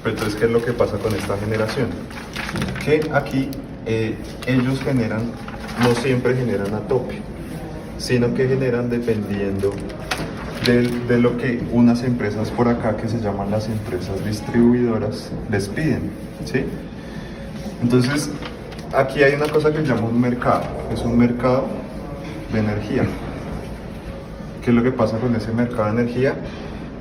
Pero entonces, ¿qué es lo que pasa con esta generación? Que aquí ellos generan, no siempre generan a tope, sino que generan dependiendo de lo que unas empresas por acá, que se llaman las empresas distribuidoras, les piden, ¿sí? Entonces, aquí hay una cosa que se llama un mercado, es un mercado de energía. ¿Qué es lo que pasa con ese mercado de energía?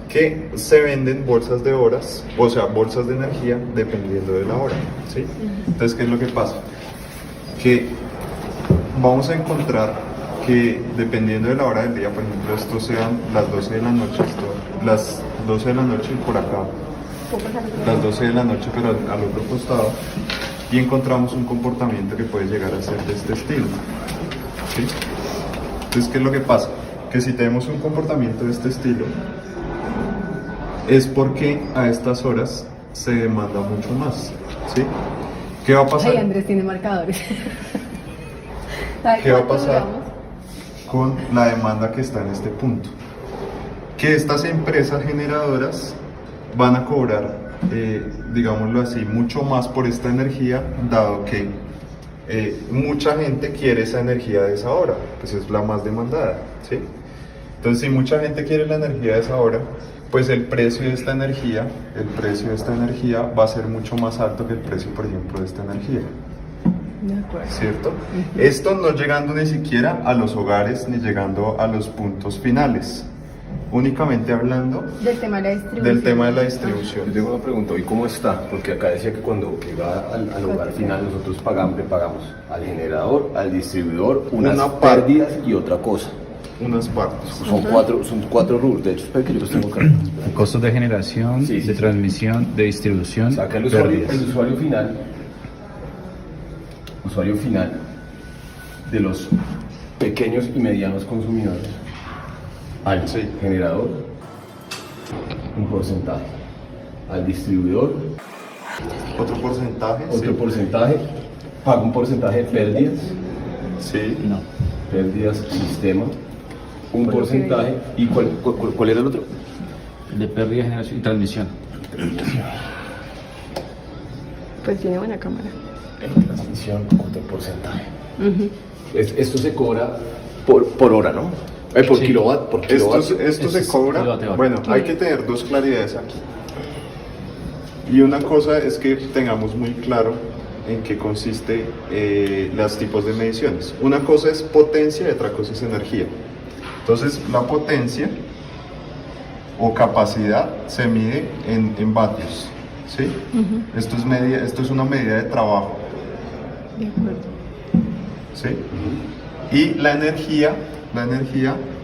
Que se venden bolsas de horas, o sea, bolsas de energía dependiendo de la hora, ¿sí? Entonces, ¿qué es lo que pasa? Que vamos a encontrar que dependiendo de la hora del día, por ejemplo, esto sean las 12 de la noche, las 12 de la noche por acá, las 12 de la noche pero al otro costado, y encontramos un comportamiento que puede llegar a ser de este estilo, ¿sí? Entonces, ¿qué es lo que pasa? Que si tenemos un comportamiento de este estilo, es porque a estas horas se demanda mucho más, ¿sí? ¿Qué va a pasar? Ay, Andrés tiene marcadores. ¿Qué va a pasar con la demanda que está en este punto? Que estas empresas generadoras van a cobrar, digámoslo así, mucho más por esta energía, dado que mucha gente quiere esa energía de esa hora, pues es la más demandada, ¿sí? Entonces, si mucha gente quiere la energía de esa hora, pues el precio de esta energía, va a ser mucho más alto que el precio, por ejemplo, de esta energía. De acuerdo. ¿Cierto? Esto no llegando ni siquiera a los hogares ni llegando a los puntos finales, únicamente hablando Del tema de la distribución. del tema de la distribución. Yo tengo una pregunta, ¿y cómo está? Porque acá decía que cuando llega al hogar final nosotros le pagamos al generador, al distribuidor, unas Una parte. pérdidas y otra cosa. Unas partes. Son cuatro rubros, de hecho, espera que yo los tengo acá. Costos de generación, Sí, sí, de sí. transmisión, de distribución, O sea, que el pérdidas. usuario final de los pequeños y medianos consumidores, al Sí. generador, un porcentaje, al distribuidor, Otro porcentaje. otro sí. porcentaje, paga un porcentaje de pérdidas, Sí. No. pérdidas sistema, un porcentaje, ¿y cuál era el otro? De pérdida, generación y transmisión. Pues tiene buena cámara. Transmisión, otro porcentaje. Esto se cobra por hora, ¿no? Por Sí. kilowatt, por Esto, kilowatt. esto se es cobra. kilowatt hora. Bueno, hay que tener dos claridades aquí. Y una cosa es que tengamos muy claro en qué consiste los tipos de mediciones. Una cosa es potencia y otra cosa es energía. Entonces, la potencia o capacidad se mide en vatios, ¿sí? Esto es una medida de trabajo, De acuerdo. ¿sí? Y la energía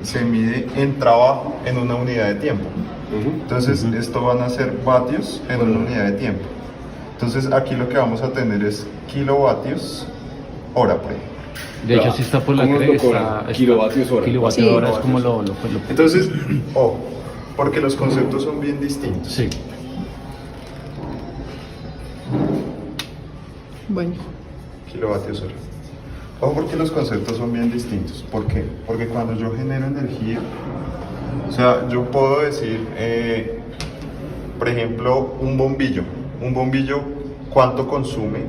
se mide en trabajo en una unidad de tiempo. Entonces, esto van a ser vatios en una unidad de tiempo. Entonces, aquí lo que vamos a tener es kilovatios hora, por ejemplo. De hecho, si está por la ¿Cómo nos lo cresta. cobran? Kilovatios hora. Kilovatios Sí. hora es como lo Entonces, ojo, porque los conceptos son bien distintos. Sí. Bueno. Kilovatios hora. Ojo, porque los conceptos son bien distintos. ¿Por qué? Porque cuando yo genero energía, o sea, yo puedo decir, por ejemplo, un bombillo, ¿cuánto consume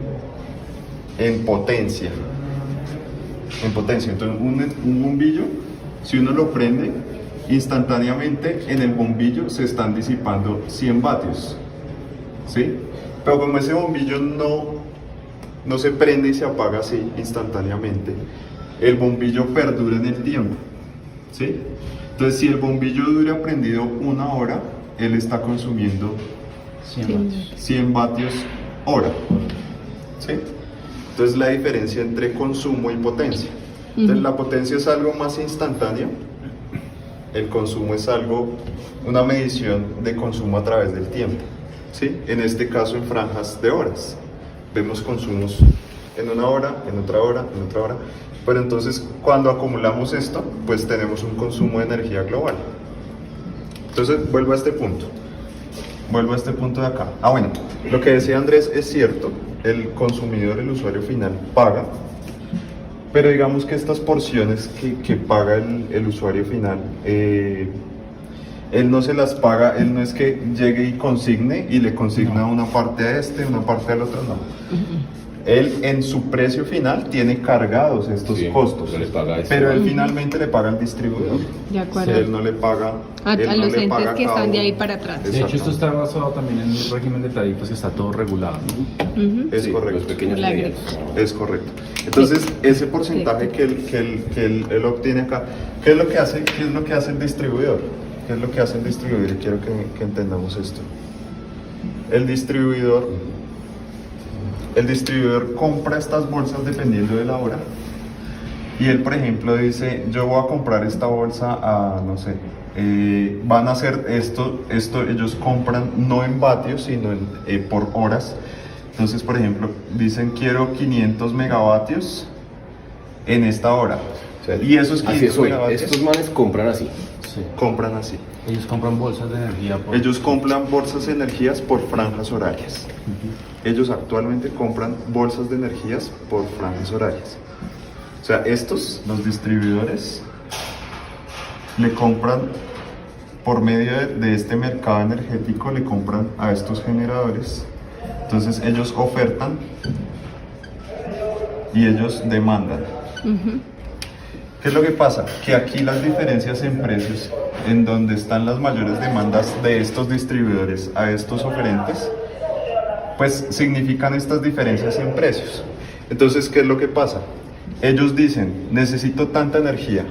en potencia? Entonces, un bombillo, si uno lo prende, instantáneamente en el bombillo se están disipando 100 vatios, ¿sí? Pero como ese bombillo no se prende y se apaga así instantáneamente, el bombillo perdura en el tiempo, ¿sí? Entonces, si el bombillo dura prendido una hora, él está consumiendo 100 vatios hora, ¿sí? Entonces, la diferencia entre consumo y potencia. Entonces, la potencia es algo más instantáneo, el consumo es una medición de consumo a través del tiempo, ¿sí? En este caso, en franjas de horas. Vemos consumos en una hora, en otra hora, en otra hora. Pero entonces, cuando acumulamos esto, pues tenemos un consumo de energía global. Entonces, vuelvo a este punto de acá. Bueno, lo que decía Andrés es cierto, el consumidor, el usuario final, paga, pero digamos que estas porciones que paga el usuario final, Él no se las paga, él no es que llegue y consigne y le consigna una parte a este, una parte al otro, no. Él en su precio final tiene cargados estos Sí, costos, le paga eso. pero él finalmente le paga al distribuidor. De acuerdo. Él no le paga A él no los le entes paga que cada están de uno. ahí para atrás. De hecho, esto está basado también en el régimen de tarifas que está todo regulado, ¿no? Ujú. Es Sí, correcto. Los pequeños y La medianos. Es correcto. Entonces, ese porcentaje que él obtiene acá, ¿qué es lo que hace el distribuidor? ¿Qué es lo que hace el distribuidor? Y quiero que entendamos esto. El distribuidor compra estas bolsas dependiendo de la hora. Y él, por ejemplo, dice, yo voy a comprar esta bolsa a, no sé, van a hacer esto, ellos compran no en vatios, sino por horas. Entonces, por ejemplo, dicen, quiero 500 megavatios en esta hora. O sea, Y esos así 500 es hoy. megavatios Estos manes compran así. Sí. compran así. Ellos compran bolsas de energía por... Ellos compran bolsas de energías por franjas horarias. Ellos actualmente compran bolsas de energías por franjas horarias. O sea, los distribuidores, le compran por medio de este mercado energético, le compran a estos generadores. Entonces ellos ofertan y ellos demandan. ¿Qué es lo que pasa? Que aquí las diferencias en precios, en donde están las mayores demandas de estos distribuidores a estos oferentes, pues significan estas diferencias en precios. Entonces, ¿qué es lo que pasa? Ellos dicen, necesito tanta energía.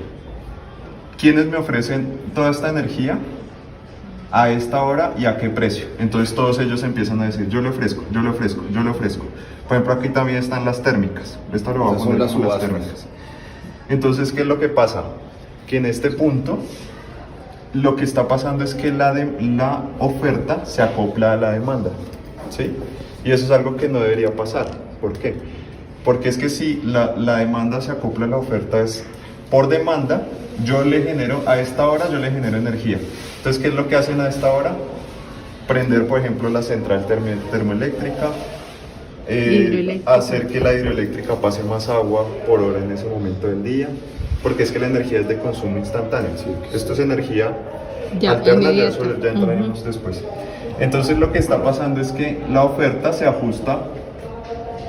¿Quiénes me ofrecen toda esta energía? ¿A esta hora y a qué precio? Entonces todos ellos empiezan a decir, yo le ofrezco, yo le ofrezco, yo le ofrezco. Por ejemplo, aquí también están las térmicas. Esto lo voy a Esas son poner las como las subastas. térmicas. Entonces, ¿qué es lo que pasa? Que en este punto, lo que está pasando es que la oferta se acopla a la demanda, ¿sí? Y eso es algo que no debería pasar. ¿Por qué? Porque es que si la demanda se acopla a la oferta, es por demanda, yo le genero, a esta hora yo le genero energía. Entonces, ¿qué es lo que hacen a esta hora? Prender, por ejemplo, la central termoeléctrica, Hidroeléctrica. hacer que la hidroeléctrica pase más agua por hora en ese momento del día, porque es que la energía es de consumo instantáneo. ¿Sí? Esto es energía Ya, alterna, ya, inmediata. eso ya entraremos después. Entonces lo que está pasando es que la oferta se ajusta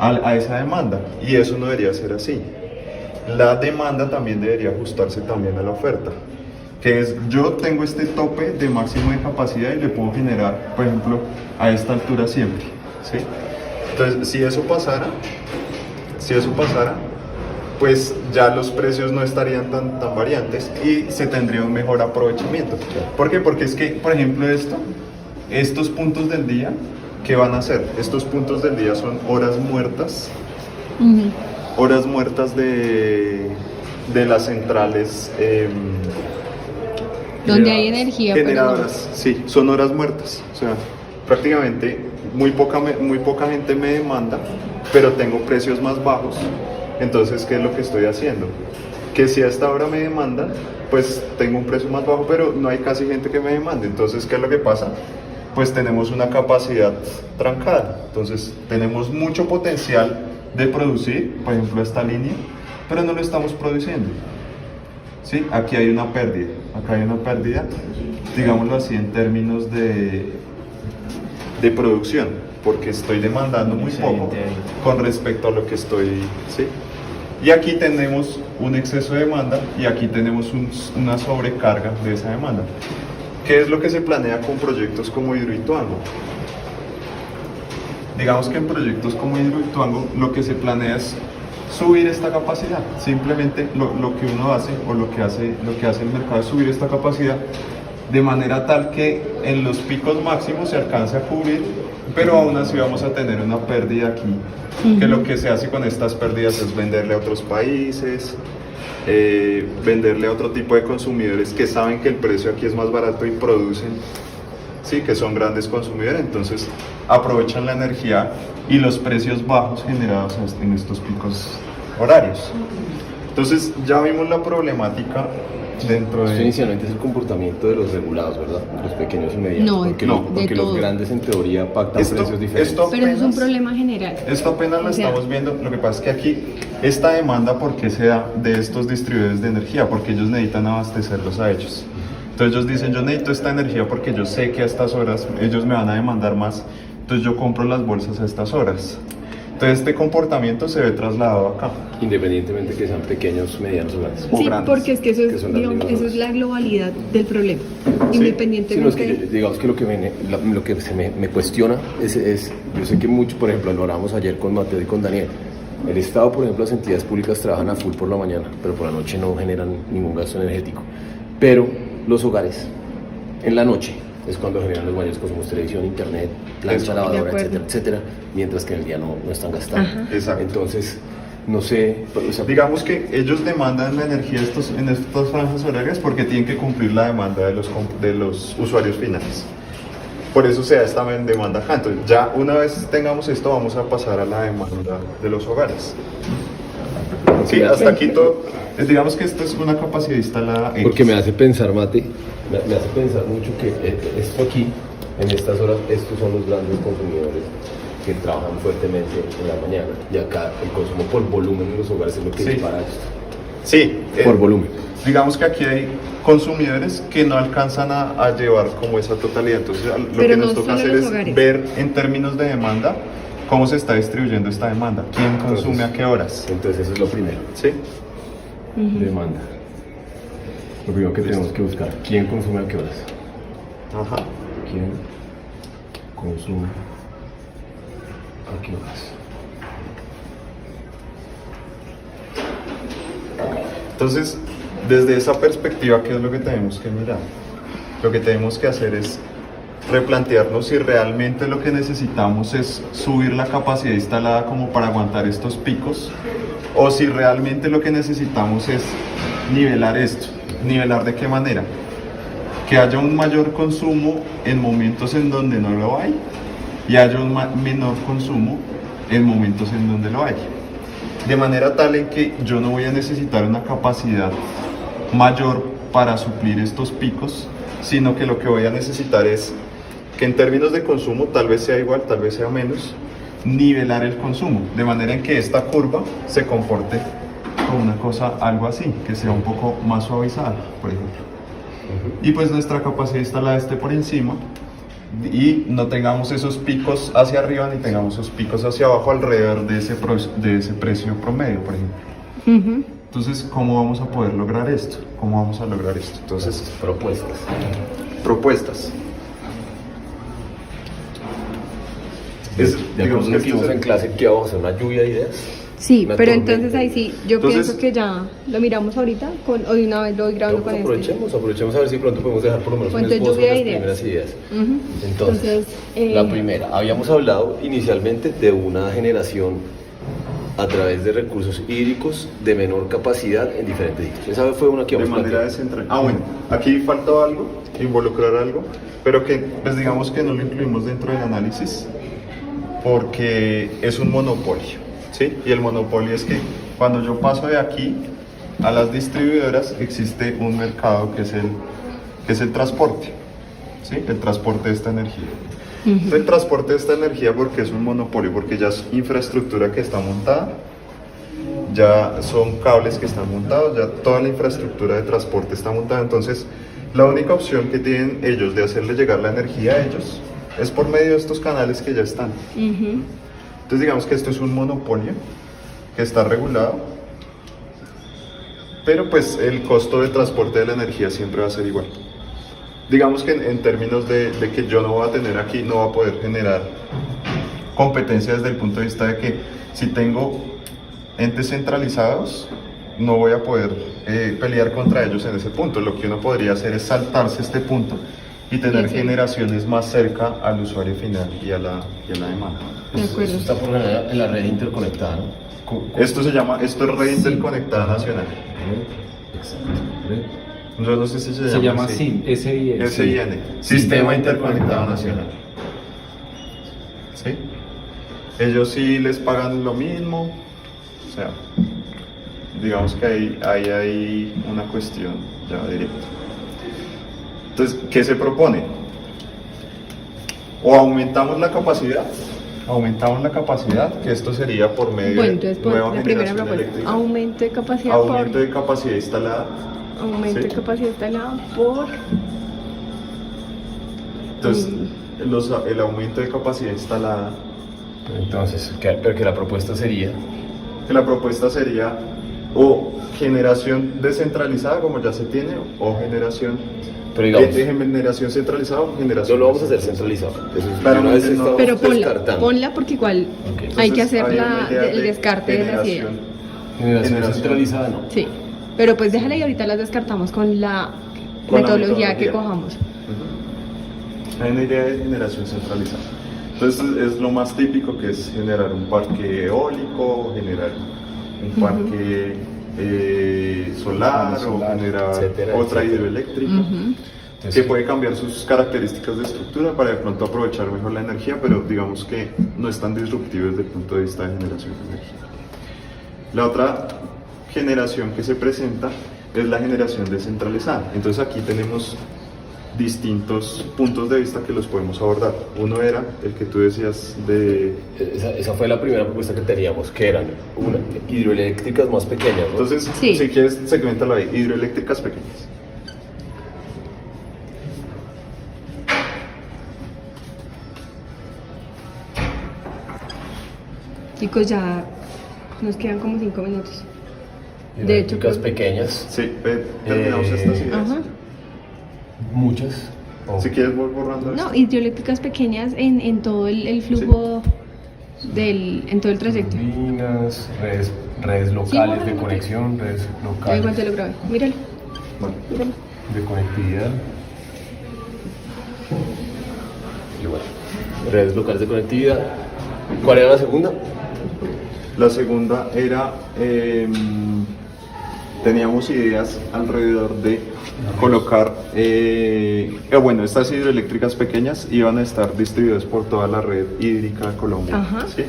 a esa demanda, y eso no debería ser así. La demanda también debería ajustarse también a la oferta, que es, yo tengo este tope de máximo de capacidad y le puedo generar, por ejemplo, a esta altura siempre, ¿sí? Entonces, si eso pasara, pues ya los precios no estarían tan variantes y se tendría un mejor aprovechamiento. ¿Por qué? Porque es que, por ejemplo, estos puntos del día, ¿qué van a hacer? Estos puntos del día son horas muertas, horas muertas de las centrales Donde hay energía. pero no. generadoras. Sí, son horas muertas. O sea, prácticamente muy poca gente me demanda, pero tengo precios más bajos. Entonces, ¿qué es lo que estoy haciendo? Que si a esta hora me demandan, pues tengo un precio más bajo, pero no hay casi gente que me demande. Entonces, ¿qué es lo que pasa? Pues tenemos una capacidad trancada. Entonces, tenemos mucho potencial de producir, por ejemplo, esta línea, pero no lo estamos produciendo. ¿Sí? Aquí hay una pérdida. Acá hay una pérdida, digámoslo así, en términos de producción, porque estoy demandando muy poco con respecto a lo que estoy, ¿sí? Y aquí tenemos un exceso de demanda y aquí tenemos una sobrecarga de esa demanda. ¿Qué es lo que se planea con proyectos como Hidroituango? Digamos que en proyectos como Hidroituango lo que se planea es subir esta capacidad. Simplemente lo que uno hace, o lo que hace el mercado, es subir esta capacidad de manera tal que en los picos máximos se alcance a cubrir, pero aún así vamos a tener una pérdida aquí, que lo que se hace con estas pérdidas es venderle a otros países, venderle a otro tipo de consumidores que saben que el precio aquí es más barato y producen, sí, que son grandes consumidores, entonces aprovechan la energía y los precios bajos generados en estos picos horarios. Entonces ya vimos la problemática dentro Esto de... inicialmente es el comportamiento de los regulados, ¿verdad? Los pequeños y medianos. No, porque no, porque de los todo. grandes en teoría pactan precios diferentes. Pero eso es un problema general. Esto apenas lo O sea, estamos viendo. Lo que pasa es que aquí esta demanda, ¿por qué se da de estos distribuidores de energía? Porque ellos necesitan abastecerlos a ellos. Entonces ellos dicen, yo necesito esta energía porque yo sé que a estas horas ellos me van a demandar más, entonces yo compro las bolsas a estas horas. Entonces este comportamiento se ve trasladado acá. Independientemente que sean pequeños, medianos o grandes. O Sí, grandes, porque es que eso que es, son las digamos, mismas eso es horas. la globalidad del problema. Sí, no, es Independientemente. que digamos que lo que, lo que se me cuestiona es, yo sé que mucho, por ejemplo, lo hablamos ayer con Mateo y con Daniel, el Estado, por ejemplo, las entidades públicas trabajan a full por la mañana, pero por la noche no generan ningún gasto energético. Pero los hogares, en la noche, es cuando generan los mayores consumos: televisión, internet, plancha, Eso. De lavadora, acuerdo. etcétera, etcétera, mientras que en el día no están gastando. Ajá. Exacto. Entonces, no sé, o sea, Digamos que ellos demandan la energía en estas franjas horarias porque tienen que cumplir la demanda de los usuarios finales. Por eso se da esta demanda acá. Entonces, ya una vez tengamos esto, vamos a pasar a la demanda de los hogares. Sí, hasta aquí todo. Digamos que esto es una capacidad instalada X. porque me hace pensar, Mate, me hace pensar mucho que esto aquí, en estas horas, estos son los grandes consumidores que trabajan fuertemente en la mañana. Y acá el consumo por volumen en los hogares es lo que Sí. dispara esto. Sí, Por volumen. digamos que aquí hay consumidores que no alcanzan a llevar como esa totalidad. Entonces, lo Pero que no nos toca solo hacer los es hogares. ver en términos de demanda cómo se está distribuyendo esta demanda, quién consume a qué horas. Entonces eso es lo primero. ¿Sí? Demanda. Lo primero que tenemos que buscar, ¿quién consume a qué horas? Ajá. ¿Quién consume a qué horas? Entonces, desde esa perspectiva, ¿qué es lo que tenemos que mirar? Lo que tenemos que hacer es replantearnos si realmente lo que necesitamos es subir la capacidad instalada como para aguantar estos picos, o si realmente lo que necesitamos es nivelar esto. ¿Nivelar de qué manera? Que haya un mayor consumo en momentos en donde no lo hay y haya un menor consumo en momentos en donde lo hay. De manera tal en que yo no voy a necesitar una capacidad mayor para suplir estos picos, sino que lo que voy a necesitar es que en términos de consumo, tal vez sea igual, tal vez sea menos, nivelar el consumo, de manera en que esta curva se comporte como una cosa, algo así, que sea un poco más suavizada, por ejemplo. Y pues nuestra capacidad instalada esté por encima y no tengamos esos picos hacia arriba ni tengamos esos picos hacia abajo alrededor de ese precio promedio, por ejemplo. Ujú. Entonces, ¿cómo vamos a poder lograr esto? ¿Cómo vamos a lograr esto? Entonces, Propuestas. propuestas. De acuerdo digamos a lo que este vimos es el- en clase, que vamos a hacer una lluvia de ideas. Sí, Una pero tormenta. entonces ahí sí, yo Entonces- pienso que ya lo miramos ahorita o de una vez lo voy grabando No, pues con este. aprovechemos a ver si pronto podemos dejar por lo menos un Fuente esbozo de lluvia las de ideas. primeras ideas. Ujú. Entonces, Entonces, la primera, habíamos hablado inicialmente de una generación a través de recursos hídricos de menor capacidad en diferentes sitios. Esa fue una que de habíamos manera planteado. descentralizada. Ah, bueno, aquí faltó algo, involucrar algo, pero que pues digamos que no lo incluimos dentro del análisis porque es un monopolio, ¿sí? Y el monopolio es que cuando yo paso de aquí a las distribuidoras existe un mercado que es el transporte, ¿sí? El transporte de esta energía. El transporte de esta energía porque es un monopolio, porque ya es infraestructura que está montada, ya son cables que están montados, ya toda la infraestructura de transporte está montada, entonces la única opción que tienen ellos de hacerle llegar la energía a ellos es por medio de estos canales que ya están. ujú. Entonces digamos que esto es un monopolio que está regulado, pero pues el costo de transporte de la energía siempre va a ser igual. Digamos que en términos de que yo no voy a tener aquí, no va a poder generar competencia desde el punto de vista de que si tengo entes centralizados, no voy a poder pelear contra ellos en ese punto. Lo que uno podría hacer es saltarse este punto y tener Sí. generaciones más cerca al usuario final y a la demanda. De acuerdo. Eso está por generar en la red interconectada, ¿no? Esto es red interconectada nacional. Exacto. Yo no sé si Se llama así. SIN, SIN. SIN, Sistema Interconectado Nacional. ¿Sí? Ellos sí les pagan lo mismo, o sea, digamos que ahí hay una cuestión ya directa. Entonces, ¿qué se propone? O aumentamos la capacidad, que esto sería por medio Bueno, de entonces por nueva la primera generación propuesta, eléctrica. aumento de capacidad Aumento por... de capacidad instalada Aumento Sí. de capacidad instalada por... Entonces, el aumento de capacidad instalada, Entonces, pero que la propuesta sería... que la propuesta sería o generación descentralizada, como ya se tiene, o generación, Pero digamos, generación centralizada o generación... no lo vamos a hacer centralizado. Eso es, Claro, una vez no. estamos Pero descartando. ponla porque igual Ok. hay que Entonces, hacer hay una idea el de descarte de las ideas. Generación centralizada no. Sí, pero pues déjala y ahorita las descartamos con la Con la metodología que metodología. cojamos. Hay una idea de generación centralizada. Entonces es lo más típico, que es generar un parque eólico, generar un parque solar, o generar etcétera, otra etcétera. hidroeléctrica, Entonces, que puede cambiar sus características de estructura para de pronto aprovechar mejor la energía, pero digamos que no es tan disruptivo desde el punto de vista de generación de energía. La otra generación que se presenta es la generación descentralizada. Entonces aquí tenemos distintos puntos de vista que los podemos abordar. Uno era el que tú decías de... esa fue la primera propuesta que teníamos, que eran hidroeléctricas más pequeñas, ¿no? Entonces, Sí. si quieres, segmentalo ahí. Hidroeléctricas pequeñas. Chicos, ya nos quedan como 5 minutos. De hecho, hidroeléctricas creo- pequeñas, Sí, terminamos estas ideas. Ajá. muchas. o- Si quieres, voy borrando No, esto. hidroeléctricas pequeñas en todo el flujo en todo el trayecto. Turbinas, redes locales de bueno, conexión, redes Da igual, te locales lo grabé. Míralo, Bueno, míralo. de conectividad. Y bueno, redes locales de conectividad. ¿Cuál era la segunda? la segunda era... teníamos ideas alrededor de colocar, bueno, estas hidroeléctricas pequeñas iban a estar distribuidas por toda la red hídrica colombiana. Ajá. ¿Sí?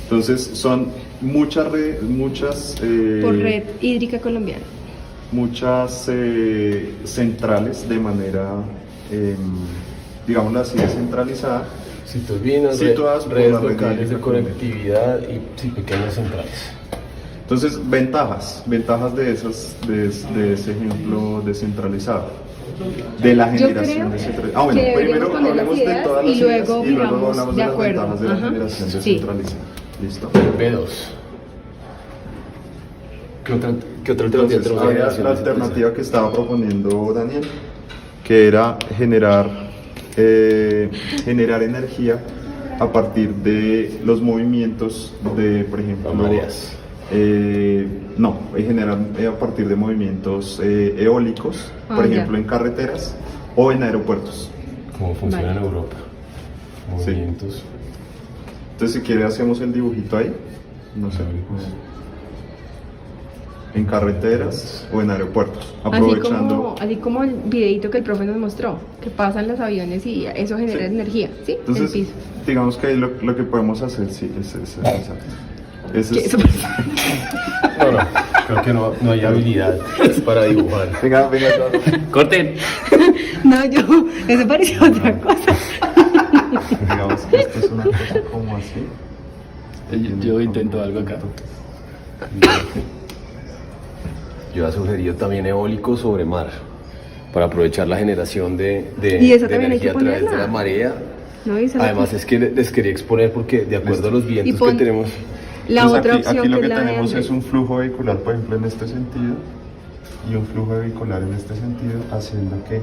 Entonces son muchas redes, Por red hídrica colombiana. muchas centrales de manera, digámoslo así, descentralizada. Sí, turbinas, Situadas por redes la red locales de hídrica conectividad y sí, pequeñas centrales. Entonces, ventajas de ese ejemplo descentralizado, de la Yo generación creo descentralizada. Bueno, que deberíamos primero poner las hablemos de ideas todas y las ideas luego y luego miramos hablamos de de las acuerdo. ventajas de la Ajá. generación Sí. descentralizada. ¿Listo? B2. ¿Qué otra alternativa Entonces, tenemos de había generación la alternativa que estaba proponiendo Daniel, que era generar energía a partir de los movimientos de, por ejemplo, mareas? No, generar a partir de movimientos eólicos, por ya. ejemplo en carreteras o en aeropuertos. Como funciona Vale. en Europa. Sí. Movimientos. Entonces, si quiere, hacemos el dibujito ahí, no sé, en carreteras o en aeropuertos, aprovechando. Así como el videito que el profe nos mostró, que pasan los aviones y eso genera Sí. energía, ¿sí? Entonces, el piso. digamos que ahí lo que podemos hacer, sí, es exacto. Ese ¿Qué? es- Eso- No, creo que no hay habilidad para dibujar. Venga, Eduardo. ¡Corten! No, eso parecía otra cosa. Digamos que esto es una cosa como así. Yo intento algo acá. Yo he sugerido también eólico sobre mar, para aprovechar la generación de Y esa también hay que energía a través de ponerla. la marea. No, esa- Además es que les quería exponer porque de acuerdo a los vientos pon- que tenemos, la Entonces, otra aquí, opción aquí lo que que es la de tenemos Andrés. es un flujo vehicular, por ejemplo, en este sentido, y un flujo vehicular en este sentido, haciendo que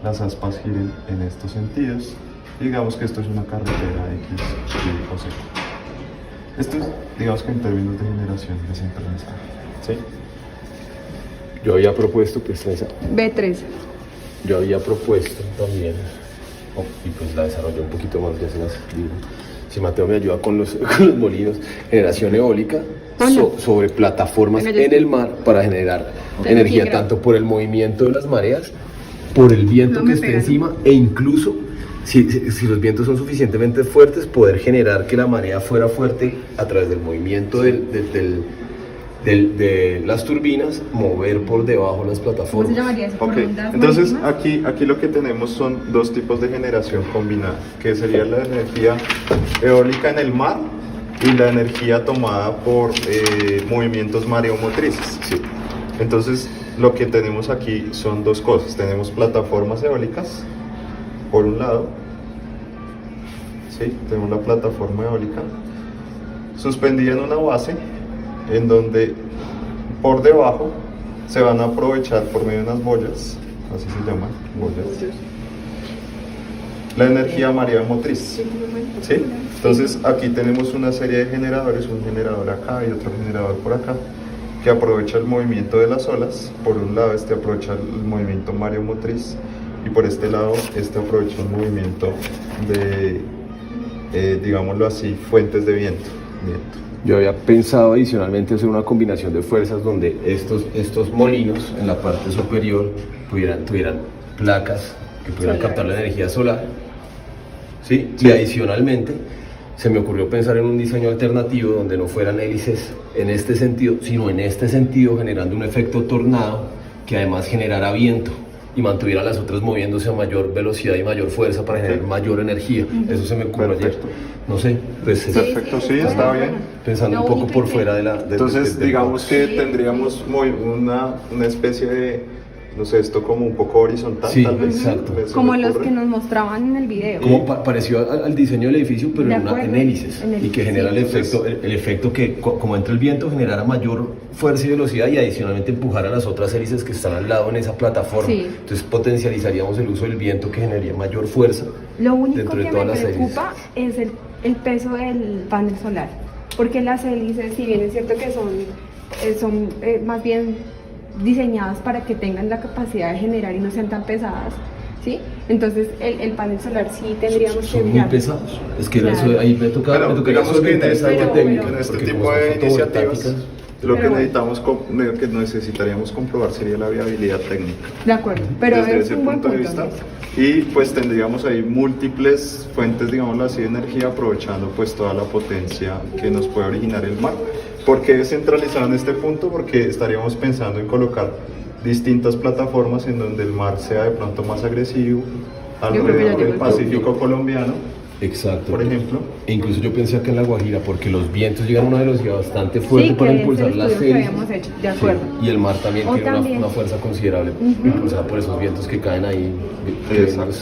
las aspas giren en estos sentidos. Digamos que esto es una carretera X, Y o Z. Esto es, digamos que en términos de generación descentralizada. ¿Sí? yo había propuesto, pues B3. yo había propuesto también, y pues la desarrollé un poquito más, ya se las digo. Si Mateo me ayuda con los, con los molinos, generación eólica Hola. sobre plataformas Venga, yo en sí. el mar para generar Ya energía sí, grabo. tanto por el movimiento de las mareas, por el viento No que me esté pegan. encima e incluso si los vientos son suficientemente fuertes, poder generar que la marea fuera fuerte a través del movimiento de las turbinas, mover por debajo las ¿Cómo plataformas. se llamaría eso? ¿Por Ok, ondas entonces marítimas? aquí lo que tenemos son dos tipos de generación combinada, que sería la energía eólica en el mar y la energía tomada por movimientos mareomotrices. Sí. Entonces, lo que tenemos aquí son dos cosas. Tenemos plataformas eólicas, por un lado, ¿sí? Tenemos la plataforma eólica suspendida en una base, en donde por debajo se van a aprovechar por medio de unas boyas, así se llaman, boyas, la energía mareomotriz, ¿sí? Entonces aquí tenemos una serie de generadores, un generador acá y otro generador por acá, que aprovecha el movimiento de las olas. Por un lado este aprovecha el movimiento mareomotriz y por este lado este aprovecha el movimiento de, digámoslo así, fuentes de viento. Yo había pensado adicionalmente hacer una combinación de fuerzas donde estos molinos en la parte superior tuvieran placas que pudieran captar la energía solar, ¿sí? Y adicionalmente se me ocurrió pensar en un diseño alternativo donde no fueran hélices en este sentido, sino en este sentido, generando un efecto tornado que además generara viento y mantuviera las otras moviéndose a mayor velocidad y mayor fuerza para generar mayor energía. Eso se me ocurrió ayer. No sé, pues Perfecto, sí, está bien. pensando un poco por fuera de la... Entonces, digamos que tendríamos una especie de, no sé, esto como un poco horizontal, Sí, tal vez. exacto. ¿Se me Como los ocurre? que nos mostraban en el video. Como pareció al diseño del edificio, pero De en acuerdo, hélices, en y hélices, que genera sí. el efecto que, como entra el viento, generara mayor fuerza y velocidad y adicionalmente empujar a las otras hélices que están al lado en esa plataforma. Sí. Entonces potencializaríamos el uso del viento que generaría mayor fuerza Lo único dentro de que todas me las hélices. preocupa es el peso del panel solar, porque las hélices, si bien es cierto que son más bien diseñadas para que tengan la capacidad de generar y no sean tan pesadas, ¿sí? Entonces el panel solar sí tendríamos que Son muy mirar. pesados. Es que Claro. eso, ahí me toca Pero digamos que en solventar esa este, área pero- técnica, en este porque tipo como de son iniciativas, fotovoltaicas, lo que Pero que necesitaríamos comprobar sería la viabilidad técnica. De acuerdo, pero Desde es ese un buen punto de punto. vista. Y pues tendríamos ahí múltiples fuentes, digámoslo así, de energía, aprovechando pues toda la potencia que nos puede originar el mar. ¿Por qué descentralizado en este punto? Porque estaríamos pensando en colocar distintas plataformas en donde el mar sea de pronto más agresivo, creo que ya alrededor llegó del el Pacífico colombiano, exacto. por ejemplo. E incluso yo pensé acá en La Guajira, porque los vientos llegan a una velocidad bastante fuerte Sí, para que es impulsar el las estudio que hélices. habíamos hecho, de acuerdo. Sí, y el mar también O tiene también- una fuerza considerable, impulsada por esos vientos que caen ahí. Exacto.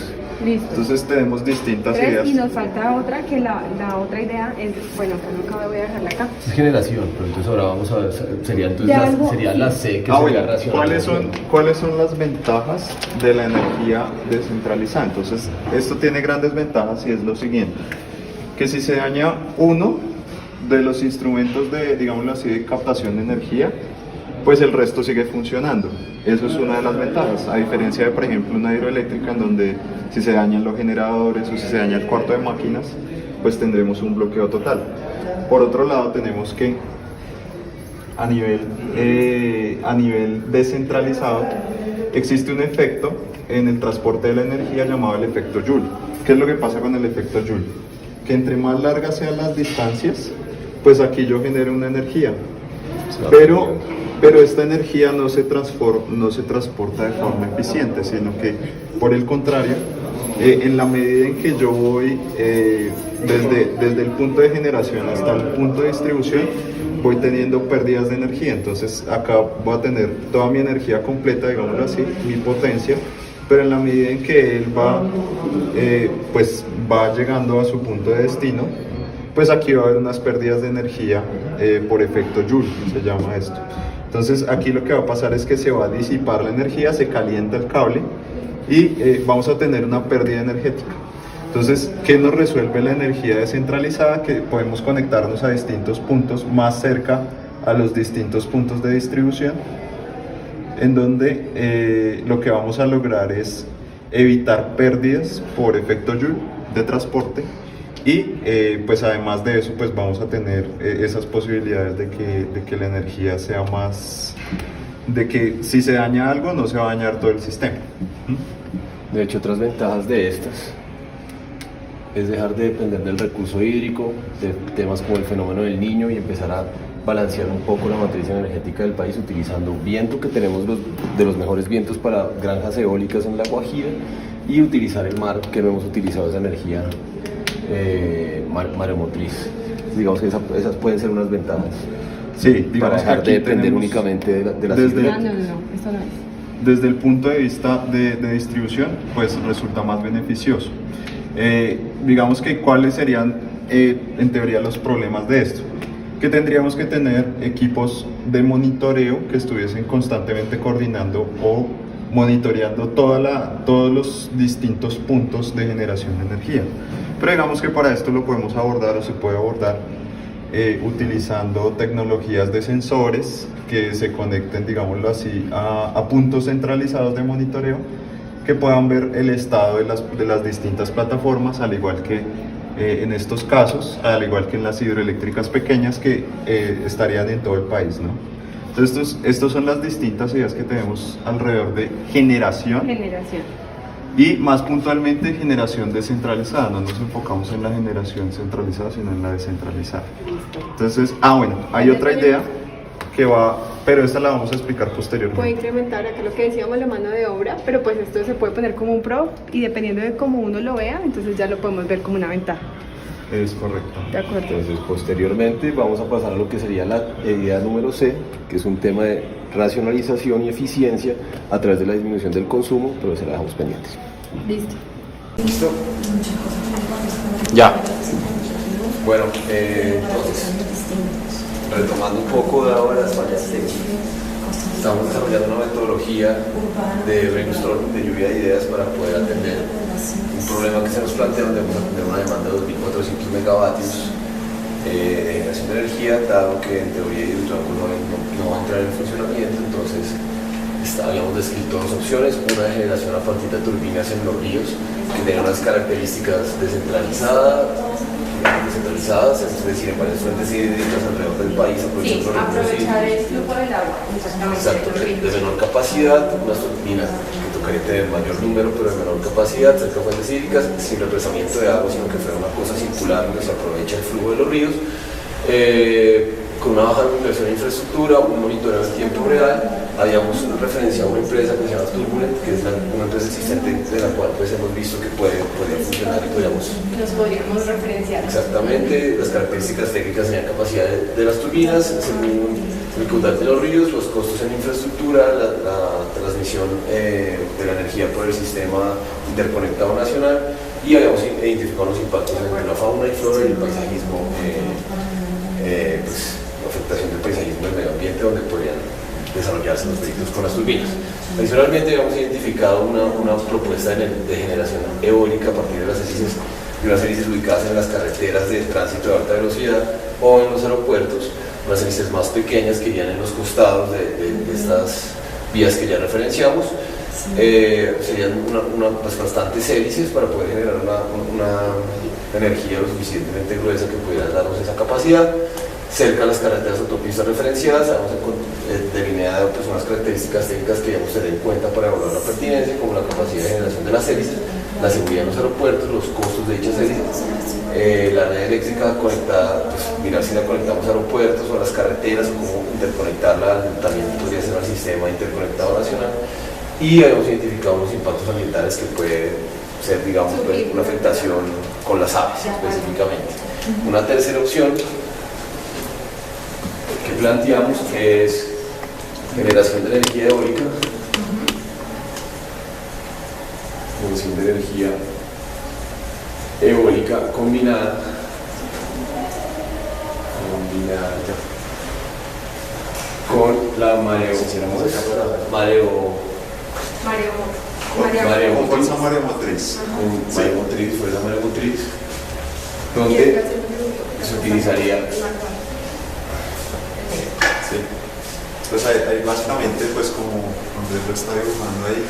Listo. Entonces tenemos distintas Tres, ideas. y nos falta otra, que la otra idea es, bueno, acá no acabo, voy a dejarla acá. Es generación, pero entonces ahora vamos a ver, sería entonces De algo- sería la C que Ah, sería bueno, racional. ¿cuáles son las ventajas de la energía descentralizada? Entonces, esto tiene grandes ventajas y es lo siguiente, que si se daña uno de los instrumentos de, digámoslo así, de captación de energía, pues el resto sigue funcionando. Eso es una de las ventajas, a diferencia de, por ejemplo, una hidroeléctrica en donde si se dañan los generadores o si se daña el cuarto de máquinas, pues tendremos un bloqueo total. Por otro lado, tenemos que a nivel descentralizado existe un efecto en el transporte de la energía llamado el efecto Joule. ¿Qué es lo que pasa con el efecto Joule? Que entre más largas sean las distancias, pues aquí yo genero una energía. Pero esta energía no se transporta de forma eficiente, sino que por el contrario, en la medida en que yo voy desde el punto de generación hasta el punto de distribución, voy teniendo pérdidas de energía. Entonces acá voy a tener toda mi energía completa, digámoslo así, mi potencia, pero en la medida en que él pues va llegando a su punto de destino, pues aquí va a haber unas pérdidas de energía por efecto Joule, se llama esto. Entonces aquí lo que va a pasar es que se va a disipar la energía, se calienta el cable y vamos a tener una pérdida energética. Entonces, ¿qué nos resuelve la energía descentralizada? Que podemos conectarnos a distintos puntos más cerca a los distintos puntos de distribución, en donde lo que vamos a lograr es evitar pérdidas por efecto Joule de transporte. Y pues además de eso, pues vamos a tener esas posibilidades de que la energía sea más, de que si se daña algo no se va a dañar todo el sistema. De hecho, otras ventajas de estas es dejar de depender del recurso hídrico, de temas como el fenómeno del Niño y empezar a balancear un poco la matriz energética del país utilizando viento, que tenemos de los mejores vientos para granjas eólicas en La Guajira, y utilizar el mar, que no hemos utilizado esa energía mareomotriz. Digamos que esas pueden ser unas ventajas. Sí, para digamos que dejar aquí de depender tenemos únicamente de las desde- Ah, no, esto no es. desde el punto de vista de distribución, pues resulta más beneficioso. Digamos que cuáles serían en teoría los problemas de esto. Que tendríamos que tener equipos de monitoreo que estuviesen constantemente coordinando o monitoreando todos los distintos puntos de generación de energía. Pero digamos que para esto lo podemos abordar o se puede abordar utilizando tecnologías de sensores que se conecten, digámoslo así, a puntos centralizados de monitoreo que puedan ver el estado de las distintas plataformas, al igual que en estos casos, al igual que en las hidroeléctricas pequeñas que estarían en todo el país, ¿no? Entonces, estos son las distintas ideas que tenemos alrededor de generación Generación. y más puntualmente generación descentralizada. No nos enfocamos en la generación centralizada, sino en la descentralizada. Listo. Entonces, bueno, hay otra idea que va, pero esta la vamos a explicar posteriormente. Puede incrementar, acá lo que decíamos, la mano de obra, pero pues esto se puede poner como un pro y dependiendo de cómo uno lo vea, entonces ya lo podemos ver como una ventaja. Es correcto. De acuerdo. Entonces, posteriormente vamos a pasar a lo que sería la idea número C, que es un tema de racionalización y eficiencia a través de la disminución del consumo, pero se la dejamos pendientes. Listo. ¿Listo? Ya. Bueno, entonces, retomando un poco de ahora las fallas técnicas, estamos desarrollando una metodología de brainstorming, de lluvia de ideas para poder atender un problema que se nos plantea, donde vamos a tener una demanda de 2.400 megavatios de generación de energía, dado que en teoría Hidroituango no va a entrar en funcionamiento. Entonces habíamos descrito dos opciones: una de generación a partir de turbinas en los ríos, que tienen unas características descentralizadas, es decir, en varias fuentes hídricas alrededor del país, Sí, aprovechar el flujo del agua. Exacto, de menor capacidad, unas turbinas que tocaría tener mayor número, pero de menor capacidad, cerca de fuentes hídricas, sin represamiento de agua, sino que fuera una cosa circular donde se aprovecha el flujo de los ríos, con una baja inversión en infraestructura, un monitoreo en tiempo real. Habíamos referenciado a una empresa que se llama Turbulent, que es una empresa existente de la cual pues hemos visto que podría funcionar y Nos podríamos referenciar. exactamente las características técnicas y la capacidad de las turbinas, dificultad de los ríos, los costos en infraestructura, la transmisión de la energía por el sistema interconectado nacional, y habíamos identificado los impactos entre la fauna y flora y el paisajismo, pues, la afectación del paisajismo del medio ambiente, donde podrían desarrollarse los proyectos con las turbinas. Adicionalmente, habíamos identificado una propuesta de generación eólica a partir de unas hélices ubicadas en las carreteras de tránsito de alta velocidad o en los aeropuertos, unas hélices más pequeñas que irían en los costados de estas vías que ya referenciamos. Serían pues, bastantes hélices para poder generar una energía lo suficientemente gruesa que pudiera darnos esa capacidad. Cerca de las carreteras autopistas referenciadas, vamos a delinear pues, unas características técnicas que debemos tener en cuenta para evaluar la pertinencia, como la capacidad de generación de las hélices, la seguridad en los aeropuertos, los costos de dichas hélices, la red eléctrica conectada, pues, mirar si la conectamos a aeropuertos o a las carreteras, o cómo interconectarla, también podría ser al sistema interconectado nacional. Y habíamos identificado unos impactos ambientales que puede ser, digamos, pues, una afectación con las aves específicamente. Una tercera opción que planteamos es generación de energía eólica, generación de energía eólica combinada con la Fuerza mareomotriz. fuerza mareomotriz, donde se utilizaría. Sí. Pues ahí básicamente, pues como Andrés lo está dibujando ahí,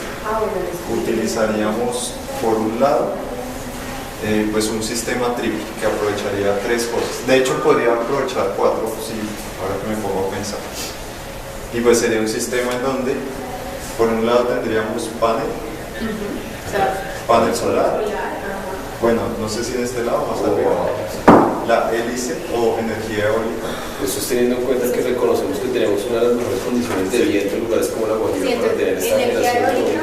utilizaríamos por un lado pues un sistema triple que aprovecharía tres cosas. De hecho podría aprovechar cuatro, sí, ahora que me pongo a pensar. Y pues sería un sistema en donde por un lado tendríamos panel solar. Bueno, no sé si de este lado más arriba. La hélice o energía eólica. Eso es teniendo en cuenta que reconocemos que tenemos una de las mejores condiciones de viento en lugares como la Guajira para tener esta generación eólica.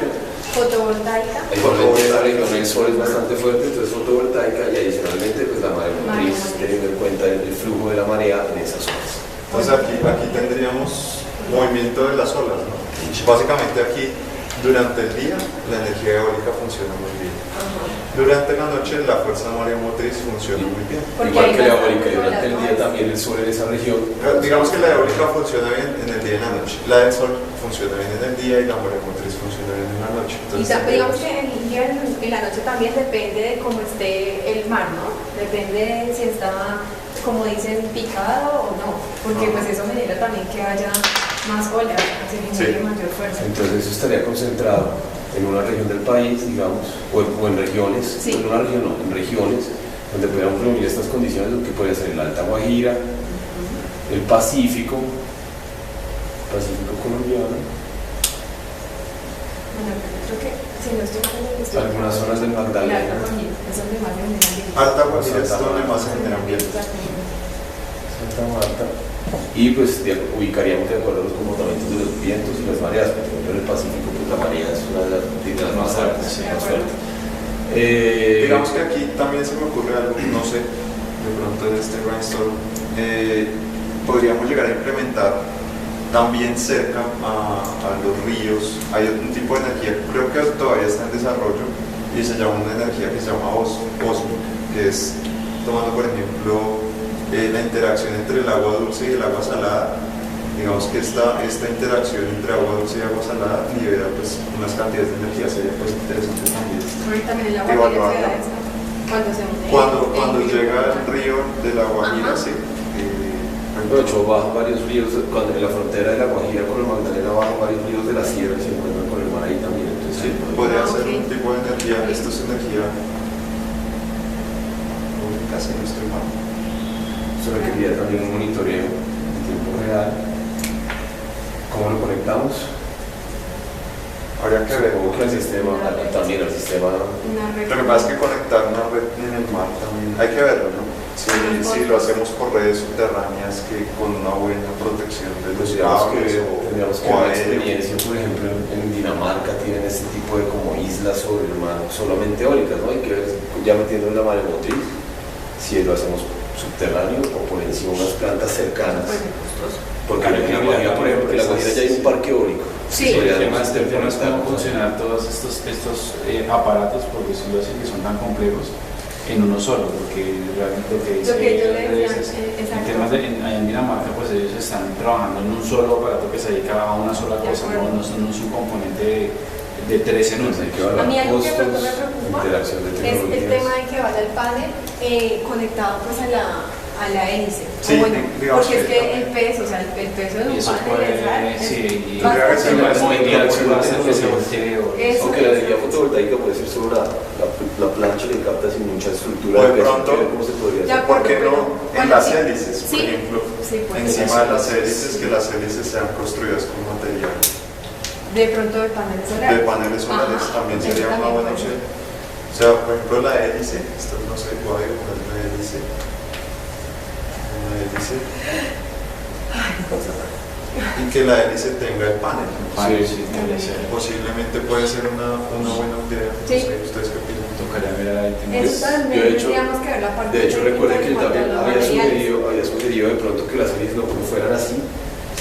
Fotovoltaica. Igualmente la región del sol es bastante fuerte, entonces fotovoltaica, y adicionalmente pues la maremotriz, teniendo en cuenta el flujo de la marea en esas zonas. Entonces aquí tendríamos movimiento de las olas, ¿no? Básicamente aquí, durante el día, la energía eólica funciona muy bien. Durante la noche, la fuerza mareomotriz funciona muy bien. Porque Igual hay que la más eólica, y solar, durante el ¿no? día también el sol en esa región. Digamos que la eólica funciona bien en el día y en la noche. La del sol funciona bien en el día y la mareomotriz funciona bien en la noche. Y Entonces, digamos que en el día y en la noche también depende de cómo esté el mar, ¿no? Depende de si está, como dicen, picado o no, porque pues eso genera también que haya más olas, se genere Sí. mayor fuerza. Entonces eso estaría concentrado en una región del país, digamos, o en regiones, Sí. en una región no, en regiones donde pudiéramos reunir estas condiciones, lo que podría ser el Alta Guajira, el Pacífico colombiano, Bueno, creo que si no estoy mal, algunas zonas del Magdalena. Es donde más se generan Alta Guajira es donde más se generan vientos. Santa Marta. Y pues ubicaríamos de acuerdo a los comportamientos de los vientos y las mareas. Por ejemplo, en el Pacífico, pues la marea es una de las más altas, más fuertes. Digamos que aquí también se me ocurre algo, no sé, de pronto en este brainstorm, podríamos llegar a implementar también cerca a los ríos. Hay un tipo de energía, creo que todavía está en desarrollo, y se llama una energía que se llama osmo, que es tomando por ejemplo la interacción entre el agua dulce y el agua salada. Digamos que esta interacción entre agua dulce y agua salada libera pues unas cantidades de energía, sería pues interesante también. También el agua Evaluarla. se da esto, cuando se une Cuando el- llega el río de la Guajira, Ajá. sí. De hecho, bajan varios ríos, cuando en la frontera de la Guajira con el Magdalena bajan varios ríos de la sierra y se encuentran con el mar ahí también. Entonces, sí, podría Ah, ser ok. un tipo de energía. Esto es energía. Casi no estoy mal. eso requeriría también un monitoreo en tiempo real. ¿Cómo lo conectamos? Habría que ver. Supongo que al sistema, también al sistema. una red. Lo que pasa es que conectar una red en el mar también. Hay que verlo, ¿no? Si lo hacemos por redes subterráneas que con una buena protección de los cables Tendríamos que o ver la aéreo. experiencia, por ejemplo, en Dinamarca tienen este tipo de como islas sobre el mar, solamente eólicas, ¿no? Hay que ver, ya metiendo en la maremotriz, si lo hacemos subterráneo o por encima unas plantas cercanas. Porque en la Guajira, por ejemplo, en la Guajira ya hay un parque eólico. Sí. Podría El tema es conectar cómo funcionar todos estos aparatos, por decirlo así, que son tan complejos, en uno solo, porque realmente lo que dice Lo que yo le decía, Andrés es, en exacto. temas de allá en Dinamarca, pues ellos están trabajando en un solo aparato que se dedica a una sola De cosa, acuerdo. no son un componente de tres en uno. Entonces hay que A evaluar mí algo que de costos, pronto me preocupa interacción de es tecnologías. el tema de que vaya el panel conectado pues a la hélice. Sí, O bueno, digamos porque es que que el peso, o sea, el peso de Y un eso panel puede, es sí, y Tendría que ser bastante más grande. interacción puede hacer que se de voltee o- Eso, Aunque la energía eso. fotovoltaica puede ser sobre la plancha que capta sin mucha estructura. O de peso, pronto, hay que ver ¿cómo se podría De hacer? ¿Por qué acuerdo, no pero- en bueno, las sí. hélices, por Sí. ejemplo? Sí, puede Encima ser. de las hélices, que las hélices sean construidas con material De pronto de paneles solares. de paneles solares Ajá, también eso sería una también buena puede opción. ser. O sea, por ejemplo, la hélice, esto no sé, voy a dibujar la hélice. Una hélice. Y que la hélice tenga el panel. Sí, puede ser. Posiblemente puede ser una buena idea. No Sí. sé, ¿ustedes qué opinan? Tocaría ver ahí el tema. Eso también Yo, de hecho- tendríamos que ver la parte De hecho, técnica recuerden que en él cuanto a también los había materiales. sugerido de pronto que las hélices no fueran así,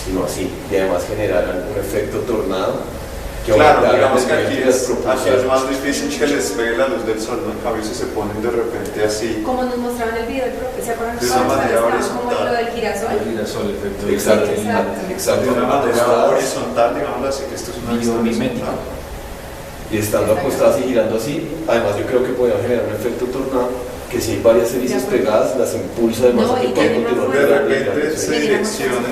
sino así, y además generaran un efecto tornado. Que Claro, aumentaran digamos el que nivel aquí de las es propulsiones. más difícil que les pegue la luz del sol, ¿no? En cambio, si se ponen de repente así, Como nos mostraban en el video, ¿se acuerdan? De una Cuando manera estaba horizontal. como lo del girasol. El girasol, efecto. Exacto, Sí, exacto. exacto. de una manera Acostadas horizontal, digamos así, que esto es una vista Biomimética. horizontal. y estando acostadas y girando así, además yo creo que podrían generar un efecto tornado, que si hay varias hélices De acuerdo. pegadas, las impulsa además No, a que y puedan tiene continuar más De fuerza. girando y repente girando. se Sí. direccionen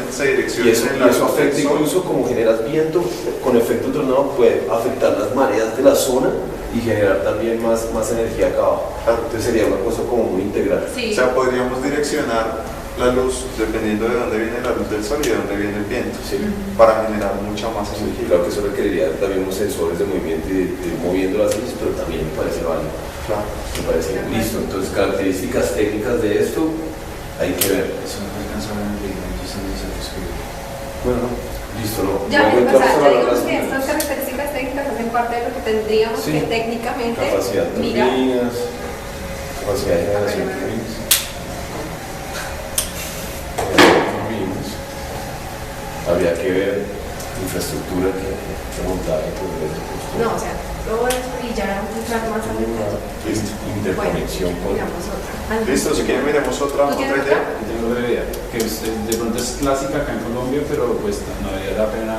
Y eso en la luz afecta del sol. incluso como generas viento con efecto tornado, puede afectar las mareas de la zona y generar también más energía acá abajo. Claro. Entonces sería una cosa como muy integral. Sí. O sea, podríamos direccionar la luz dependiendo de dónde viene la luz del sol y de dónde viene el viento, Sí. para generar mucha más Sí, energía. claro que eso requeriría también unos sensores de movimiento y de ir moviendo las hélices, pero también me parece válido. Claro. Me parece listo. Entonces, características técnicas de esto hay que ver. Eso no alcanza a ver en el video, yo sí necesito escribir. Bueno, listo, ¿no? Ya, Luego o entramos sea, a ya hablar digamos de que las estas características técnicas hacen parte de lo que tendríamos Sí. que técnicamente capacidad de mirar. turbinas, capacidad de generación de Ok. turbinas. Habría que ver infraestructura que montar y todo eso. No, o sea, todo eso y ya entrar más a detalle. Listo, interconexión con... Miramos otra. Listo, si quieren miremos otra ¿Tú tienes idea. otra? Tengo otra idea, que de pronto es clásica acá en Colombia, pero pues no vale la pena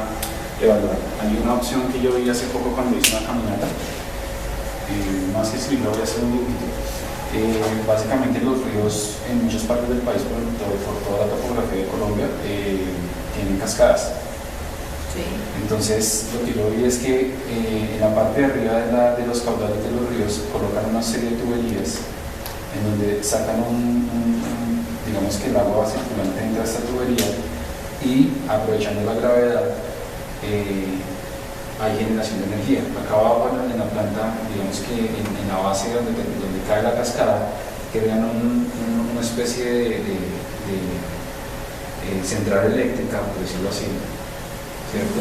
evaluar. Hay una opción que yo vi hace poco cuando hice una caminata, más que escribir, voy a hacer un dibujito. Básicamente los ríos en muchas partes del país, por toda la topografía de Colombia, tienen cascadas. Sí. Entonces, lo que yo vi es que en la parte de arriba de los caudales de los ríos colocan una serie de tuberías en donde sacan digamos que el agua circulante entra a esta tubería y aprovechando la gravedad hay generación de energía. Acá abajo en la planta, digamos que en la base donde cae la cascada, crean una especie de central eléctrica, por decirlo así, ¿cierto?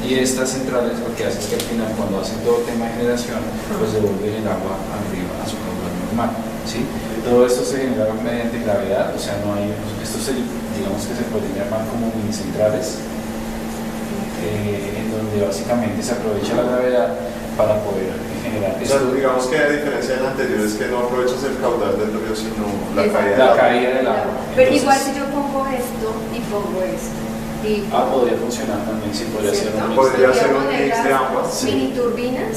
Y estas centrales lo que hacen es que al final, cuando hacen todo el tema de generación, pues devuelven el agua arriba a su caudal normal, ¿sí? Todo esto se genera mediante gravedad, o sea, no hay, digamos que se pueden llamar como mini centrales, en donde básicamente se aprovecha la gravedad para poder generar O sea, esto. digamos que a diferencia del anterior es que no aprovechas el caudal del río, sino la Exacto. caída del La agua. caída del agua. Pero Entonces, igual si yo pongo esto y pongo esto. Y podría funcionar también, sí, podría ser ¿cierto? un mix. Podría ser un poner mix de las ambas, sí. mini turbinas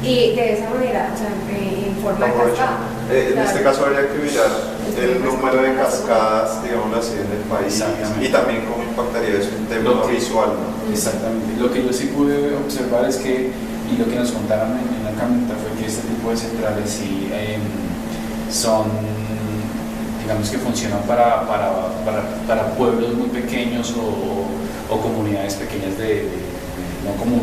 y de esa manera, o sea, en forma de Aprovecha. cascada. En Claro. este caso habría que mirar el número de cascadas, digámoslo así, en el país Exactamente. y también cómo impactaría eso en tema Lo que- visual, ¿no? Exactamente. Lo que yo sí pude observar es que, y lo que nos contaron en la caminata fue que este tipo de centrales sí son, digamos que funcionan para pueblos muy pequeños o comunidades pequeñas no como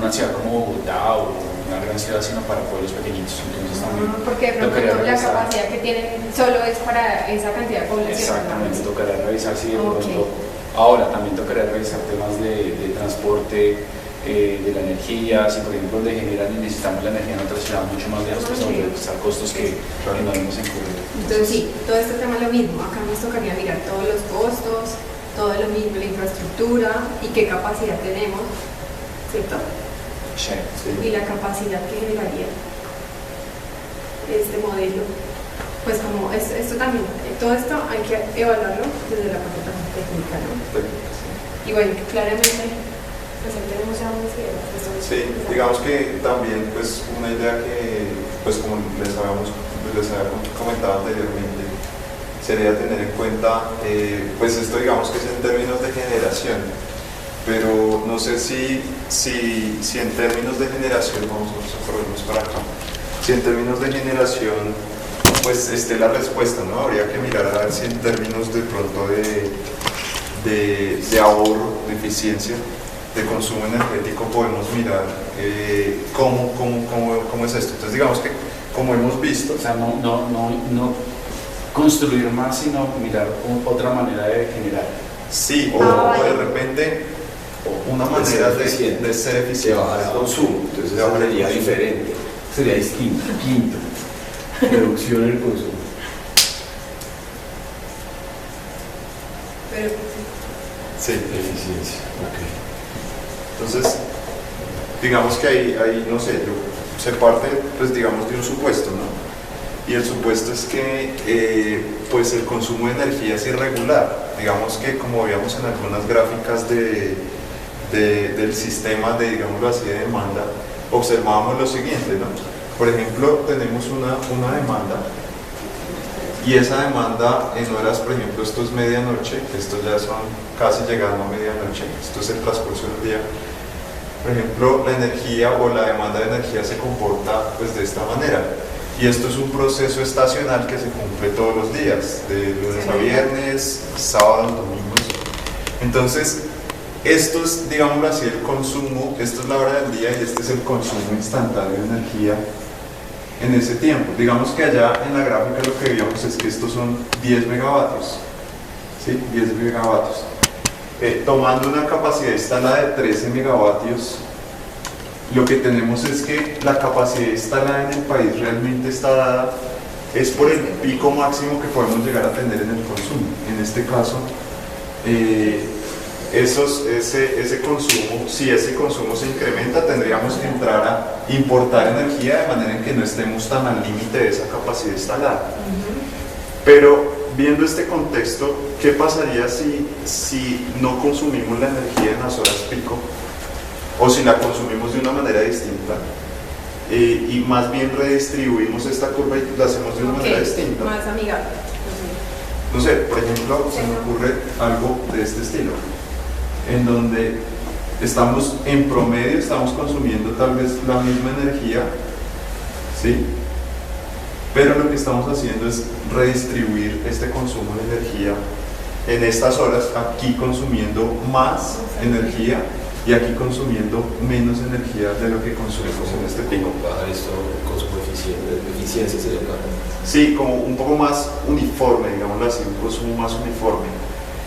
una ciudad como Bogotá o una gran ciudad, sino para pueblos pequeñitos. Entonces también Porque de pronto tocaría no, la revisar. capacidad que tienen solo es para esa cantidad de población. Exactamente, ¿no? tocaría revisar si de Ok. pronto. Ahora también tocaría revisar temas de transporte, de la energía, si por ejemplo de generar y necesitamos la energía en otra ciudad mucho más lejos, pues Ok. habría que estar costos que no hemos incurrido. Entonces sí, todo este tema es lo mismo. Acá nos tocaría mirar todos los costos, todo lo mismo, la infraestructura y qué capacidad tenemos, ¿cierto? Sí. Y la capacidad que generaría este modelo. Pues como esto también, todo esto hay que evaluarlo desde la parte también técnica, ¿no? Y bueno, claramente, pues ahí tenemos ya unas ideas. Sí, digamos que también pues una idea que pues como les había comentado anteriormente sería tener en cuenta pues esto digamos que es en términos de generación, pero no sé si en términos de generación, vamos a corrernos para acá, si en términos de generación pues esté la respuesta, ¿no? Habría que mirar a ver si en términos de pronto de ahorro, de eficiencia, de consumo energético podemos mirar cómo es esto. Entonces digamos que como hemos visto, O sea, no construir más, sino mirar otra manera de generar. sí, o vale. de repente una manera de ser de eficiente. bajar el consumo, entonces De bajar el sería consumo. diferente, sería distinto. Quinto, reducción en el consumo. Pero Sí. Eficiencia, ok. Entonces, digamos que ahí no sé, se parte, pues digamos, de un supuesto, ¿no? Y el supuesto es que, pues el consumo de energía es irregular. Digamos que, como veíamos en algunas gráficas del sistema de, digámoslo así, de demanda, observábamos lo siguiente, ¿no? Por ejemplo, tenemos una demanda y esa demanda en horas, por ejemplo, esto es medianoche, estos ya son casi llegando a medianoche, esto es el transcurso del día. Por ejemplo, la energía o la demanda de energía se comporta pues de esta manera. Y esto es un proceso estacional que se cumple todos los días, de lunes a viernes, sábados, domingos. Entonces, esto es, digámoslo así, el consumo, esto es la hora del día y este es el consumo instantáneo de energía en ese tiempo. Digamos que allá en la gráfica lo que veíamos es que estos son 10 megavatios, ¿sí? 10 megavatios. Tomando una capacidad instalada de 13 megavatios, lo que tenemos es que la capacidad instalada en el país realmente está dada, es por el pico máximo que podemos llegar a tener en el consumo. En este caso, ese consumo, si ese consumo se incrementa, tendríamos que entrar a importar energía de manera en que no estemos tan al límite de esa capacidad instalada. Pero viendo este contexto, ¿qué pasaría si no consumimos la energía en las horas pico? O si la consumimos de una manera distinta y más bien redistribuimos esta curva y la hacemos de una manera distinta. Más amigable. No sé, por ejemplo, se me ocurre algo de este estilo, en donde estamos en promedio, estamos consumiendo tal vez la misma energía, ¿sí? Pero lo que estamos haciendo es redistribuir este consumo de energía en estas horas, aquí consumiendo más energía y aquí consumiendo menos energía de lo que consumimos en este pico. Bajar esto, consumo eficiencia sería acá. Sí, como un poco más uniforme, digámoslo así, un consumo más uniforme.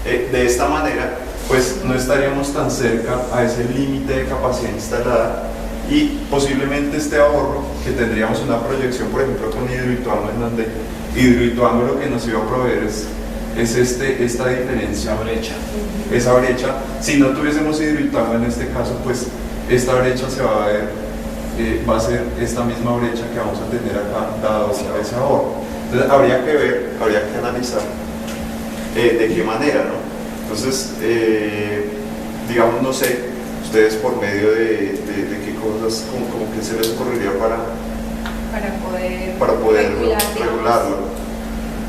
De esta manera, pues no estaríamos tan cerca a ese límite de capacidad instalada y posiblemente este ahorro, que tendríamos una proyección, por ejemplo, con Hidroituango, en donde Hidroituango lo que nos iba a proveer es esta diferencia, esa brecha. Si no tuviésemos Hidroituango en este caso, pues esta brecha se va a ver, va a ser esta misma brecha que vamos a tener acá, dado ese ahorro. Entonces habría que ver, habría que analizar de qué manera, ¿no? Entonces, digamos, no sé, ustedes por medio de qué cosas, como que se les ocurriría para poder regularlo.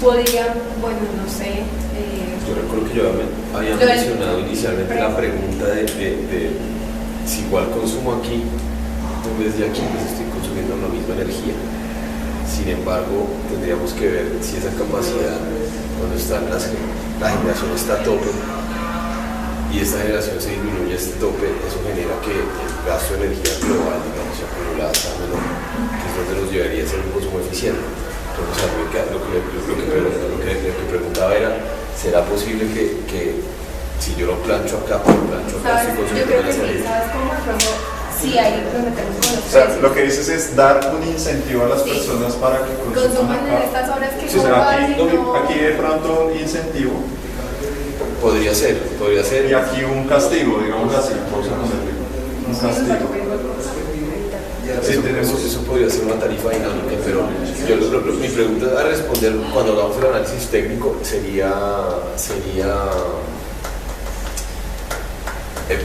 Podría, bueno, no sé. Yo recuerdo que yo había mencionado inicialmente la pregunta de si igual consumo aquí, en vez de aquí, pues estoy consumiendo la misma energía. Sin embargo, tendríamos que ver si esa capacidad, cuando la generación está a tope y esta generación se disminuye a este tope, eso genera que el gasto de energía global, digamos, acumulada sea menor, que es donde nos llevaría a ser un consumo eficiente. Entonces, lo que preguntaba era, ¿será posible que si yo lo plancho acá, estoy consumiendo Yo creo que la sí, salida? ¿sabes cómo? Sí, ahí lo metemos con los O sea, precios. lo que dices es dar un incentivo a las personas para que consuman Consuman en acá. estas horas que Sí, o sea, aquí, no. aquí de pronto un incentivo Podría ser. y aquí un castigo, digamos así, vamos a ponerle un castigo. Sí, Eso podría ser una tarifa dinámica, pero mi pregunta a responder cuando hablamos del análisis técnico sería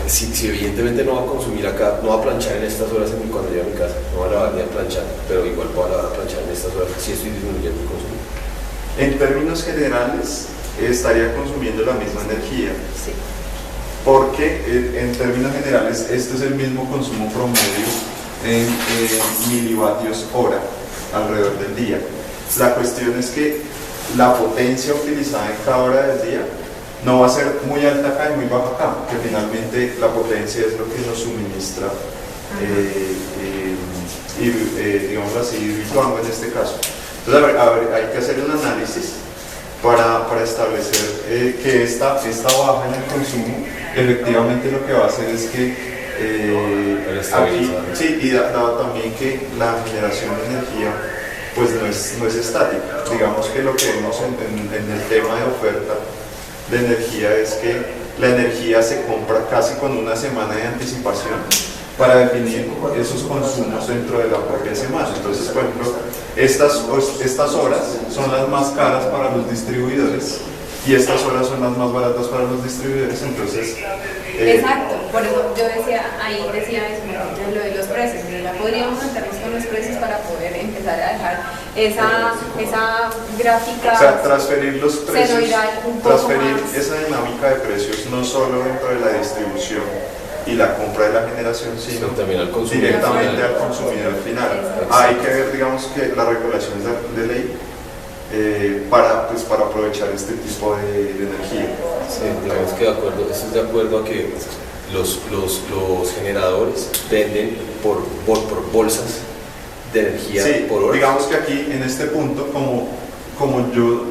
si evidentemente no va a consumir acá, no va a planchar en estas horas cuando llegue a mi casa, no va a lavar ni a planchar, pero igual va a lavar a planchar en estas horas, si estoy disminuyendo el consumo. En términos generales, estaría consumiendo la misma energía. Sí. Porque en términos generales, este es el mismo consumo promedio en milivatios hora alrededor del día. La cuestión es que la potencia utilizada en cada hora del día no va a ser muy alta acá y muy baja acá, porque finalmente la potencia es lo que nos suministra, digamos así, Hidroituango en este caso. Entonces, a ver, hay que hacer un análisis para establecer que esta baja en el consumo efectivamente lo que va a hacer es que aquí, sí, y dado también que la generación de energía pues no es estática. Digamos que lo que vemos en el tema de oferta de energía es que la energía se compra casi con una semana de anticipación para definir esos consumos dentro de la propia semana. Entonces, por ejemplo, estas horas son las más caras para los distribuidores y estas horas son las más baratas para los distribuidores. Entonces, Exacto, por eso yo decía eso, de lo de los precios, que ya podríamos meternos con los precios para poder empezar a dejar esa gráfica. o sea, transferir los precios, senoidal un poco transferir más. esa dinámica de precios no solo dentro de la distribución y la compra de la generación, sino también al consumidor directamente final. al consumidor final. Exacto. Hay que ver, digamos, que las regulaciones de ley para aprovechar este tipo de energía. Sí, digamos que estoy de acuerdo a que los generadores venden por bolsas de energía Sí, por hora. digamos que aquí en este punto, como yo,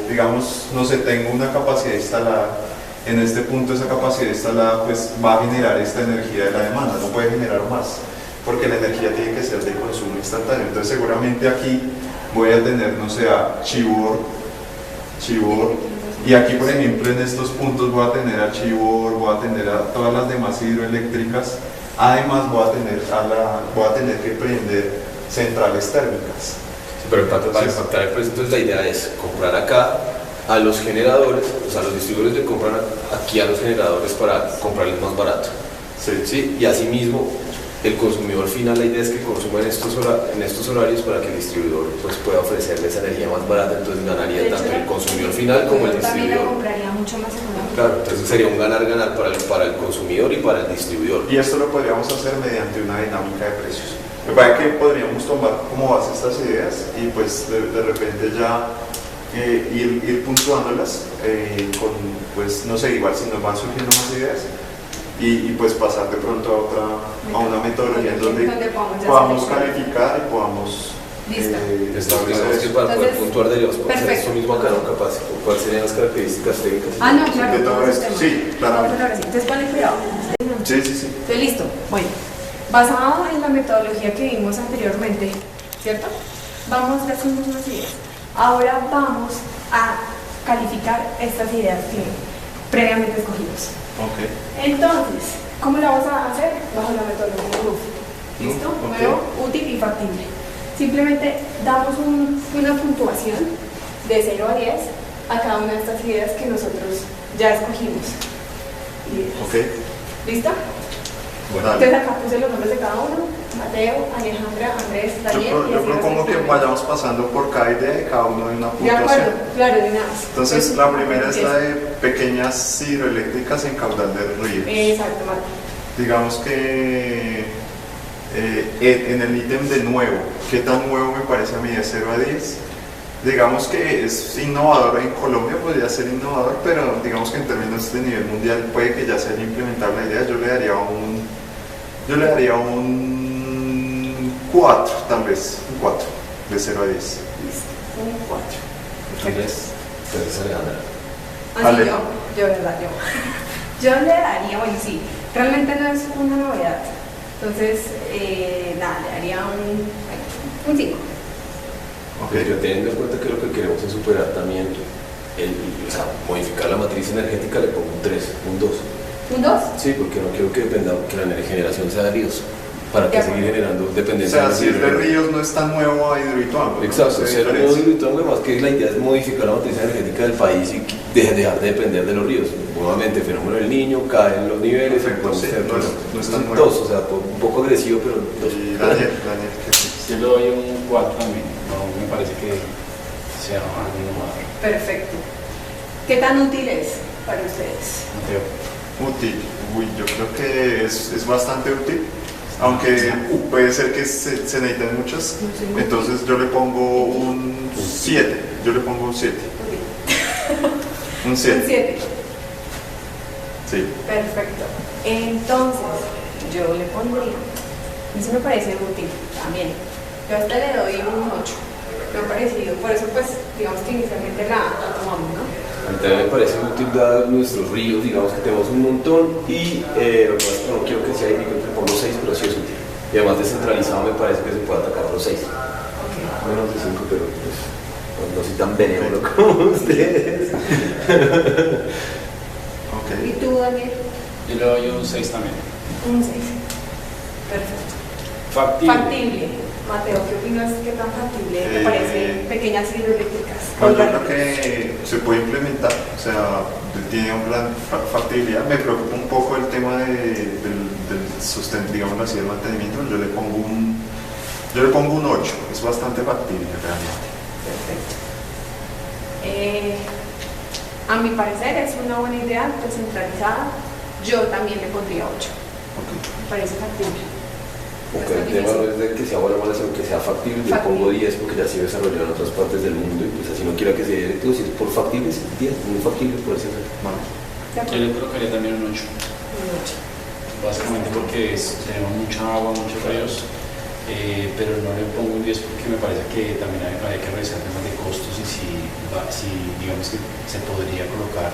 digamos, no sé, tengo una capacidad instalada, en este punto esa capacidad instalada pues va a generar esta energía de la demanda, no puede generar más, porque la energía tiene que ser de consumo instantáneo. Entonces seguramente aquí voy a tener, no sé, a Chivor, Y aquí, por ejemplo, en estos puntos voy a tener a Chivor, voy a tener a todas las demás hidroeléctricas. Además, voy a tener que prender centrales térmicas. Sí, pero para impactar el precio, entonces la idea es comprar acá a los generadores, o sea, los distribuidores le compran aquí a los generadores para comprarles más barato. Sí. ¿Sí? Y asimismo, el consumidor final, la idea es que consuma en estos horarios para que el distribuidor pues, pueda ofrecerle esa energía más barata, entonces ganaría tanto el consumidor final como el Yo también la distribuidor. compraría mucho más económico. Claro, entonces sería un ganar-ganar para el consumidor y para el distribuidor. Y esto lo podríamos hacer mediante una dinámica de precios. Me parece que podríamos tomar como base estas ideas y pues de repente ya ir puntuándolas con, pues no sé, igual si nos van surgiendo más ideas y pues pasar de pronto a una metodología en donde podamos calificar y podamos Listo. establecer Digamos que eso. para poder Entonces, puntuar deberíamos hacer perfecto. esto mismo acá, ¿no? Capaz, ¿cuáles serían las características técnicas? Ah, no, claro. De todo todos esto, los temas. sí, claro. Vamos a hablar así. Entonces, ponle cuidado. Sí, sí, sí. Estoy listo. Bueno, basado en la metodología que vimos anteriormente, ¿cierto? Vamos a hacer unas ideas. Ahora vamos a calificar estas ideas que previamente escogimos. Ok. Entonces, ¿cómo lo vamos a hacer? Bajo la metodología RUF. ¿Listo? Ok. Nuevo, útil y factible. Simplemente damos una puntuación de 0 a 10 a cada una de estas ideas que nosotros ya escogimos. Ok. ¿Listo? Bueno, Entonces acá puse los nombres de cada uno: Mateo, Alejandra, Andrés, Daniel. y yo así propongo que sucesivamente. vayamos pasando por cada idea de cada uno de una De acuerdo, puntuación. claro, de nada. Entonces, la primera es la de pequeñas hidroeléctricas en caudal de ríos. Exacto, Mateo. Digamos que en el ítem de nuevo, ¿qué tan nuevo me parece a mí de 0 a 10? Digamos que es innovador en Colombia, podría ser innovador, pero digamos que en términos de nivel mundial puede que ya se haya implementado la idea. Yo le daría un 4, tal vez, un 4, de 0 a 10. Listo, un 4. Andrés, entonces Alejandra. Así Ale. yo, ¿verdad? Yo le daría, bueno, sí, realmente no es una novedad. Entonces, nada, le daría un 5. Pero teniendo en cuenta que lo que queremos es superar también, o sea, modificar la matriz energética, le pongo un 3, un 2. ¿Un 2? Sí, porque no quiero que dependa, que la generación sea de ríos, para De que acuerdo. seguir generando O dependencia. sea, si es de ríos no es tan nuevo a Hidroituango. Exacto, ¿no? cero nuevo hidroituango, además que la idea es modificar la matriz energética del país y dejar de depender de los ríos. Nuevamente, fenómeno del niño, caen los niveles, Perfecto, sí, no es tan nuevo. dos, o sea, un poco agresivo, pero dos. Y Daniel, ¿qué piensas? Yo le doy un 4 también, no me parece que sea algo innovador. Perfecto. ¿Qué tan útil es para ustedes? Mateo. Útil, uy, yo creo que es bastante útil, aunque puede ser que se necesiten muchas, No sé, muy entonces yo le pongo un 7, yo le pongo un 7, un Un 7, 7. sí, Perfecto. Entonces, yo le pondría, eso me parece útil también. Yo a este le doy un 8. Me ha parecido, por eso pues digamos que inicialmente la tomamos, ¿no? A mí también me parece útil dados nuestros ríos, digamos que tenemos un montón y lo que pasa es que no quiero que sea hídrico, le pongo 6, pero sí es útil. Y además descentralizado me parece que se puede atacar los 6. Menos de 5, pero pues, no soy tan benévolo como ustedes. ok. ¿Y tú, Daniel? Yo le doy un 6 también. Un 6. Perfecto. Factible. Factible. Mateo, ¿qué opinas? ¿Qué tan factible te parece pequeñas hidroeléctricas? Pues yo creo que se puede implementar, o sea, tiene un gran factibilidad. Me preocupa un poco el tema del digamos así, del mantenimiento. Yo le pongo un 8, es bastante factible realmente. Perfecto. A mi parecer es una buena idea descentralizada. Yo también le pondría 8. Ok. Me parece factible. Porque el tema no es de que sea buena o mala, sino que sea factible. Yo pongo 10 porque ya se desarrollado en otras partes del mundo y pues así no quiera que sea directo, si es por factible, es 10, muy factible por ese Vale. ¿De Yo acuerdo? le colocaría también un 8. Un 8. Básicamente porque tenemos mucha agua, muchos ríos, pero no le pongo un 10 porque me parece que también hay que revisar temas de costos y si digamos que se podría colocar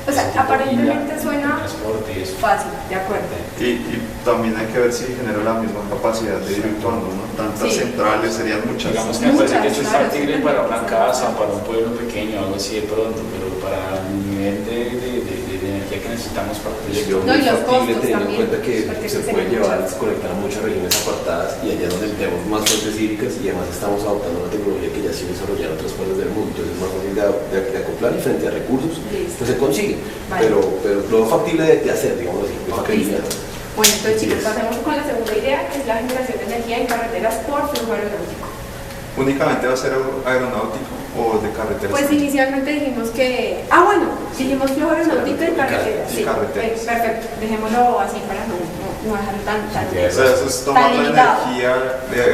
O sea, aparentemente suena transporte y eso. fácil, de acuerdo. Y también hay que ver si genera la misma capacidad de ir actuando, ¿no? Tantas Sí. centrales serían muchas. Digamos que me parece que esto es Claro, factible sí, para una sí. casa, para un pueblo pequeño, algo así de pronto, pero para el nivel de energía que necesitamos para el proyecto. No, y los factible, costos teniendo en también, cuenta que porque se se puede ven llevar, muchas. conectar a muchas regiones apartadas y allá donde tenemos más fuentes hídricas y además estamos adoptando una tecnología que ya se desarrolla en otras partes del mundo, entonces es más fácil de acoplar y frente a recursos, Listo. pues se consigue, Vale. pero lo factible de hacer, digamos así, de factibilidad. Listo. Bueno, entonces chicos, Yes. pasemos con la segunda idea, que es la generación de energía en carreteras por flujo aeronáutico. ¿Únicamente va a ser aeronáutico o de carreteras? Pues inicialmente dijimos que... dijimos flujo aeronáutico y carreteras. y Sí, carreteras. Perfecto, dejémoslo así para no dejarlo tan Sí, O sea, eso es tomar tan la limitado. energía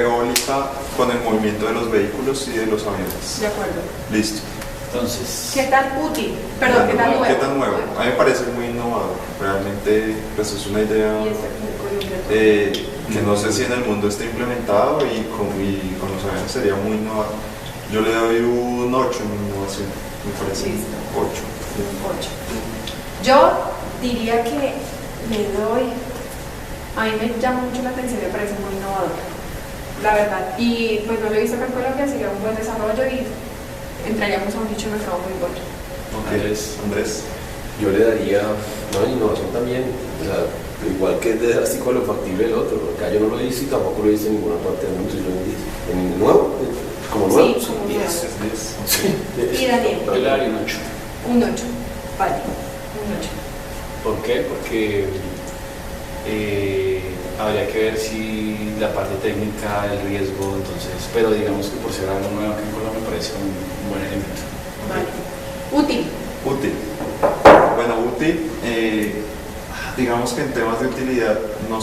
eólica con el movimiento de los vehículos y de los aviones. De acuerdo. Listo. Entonces, ¿Qué tan útil? Perdón, ¿qué tan nuevo? ¿Qué tan nuevo? A mí me parece muy innovador. Realmente, pues es una idea Y esto aquí en Colombia. que no sé si en el mundo está implementado y con los aviones sería muy innovador. Yo le doy un 8 en innovación, me parece. Listo. 8. Un 8. Yo diría que le doy, a mí me llama mucho la atención, me parece muy innovador, la verdad. Y pues no lo he visto acá en Colombia, sería un buen desarrollo y entraríamos a un nicho de mercado muy bueno. Andrés. Yo le daría, no, innovación también, o sea, igual que es de drástico lo factible del otro, acá yo no lo he visto y tampoco lo he visto en ninguna parte del mundo, yo lo he visto. En el nuevo, como nuevo, Sí, como nuevo. 10. Sí, Y Daniel, yo le daría un 8. un 8, vale, un 8. ¿Por qué? Porque habría que ver si la parte técnica, el riesgo, entonces, pero digamos que por ser algo nuevo que en Colombia me parece un buen elemento. Vale. Útil. Útil. Bueno, útil. Digamos que en temas de utilidad, no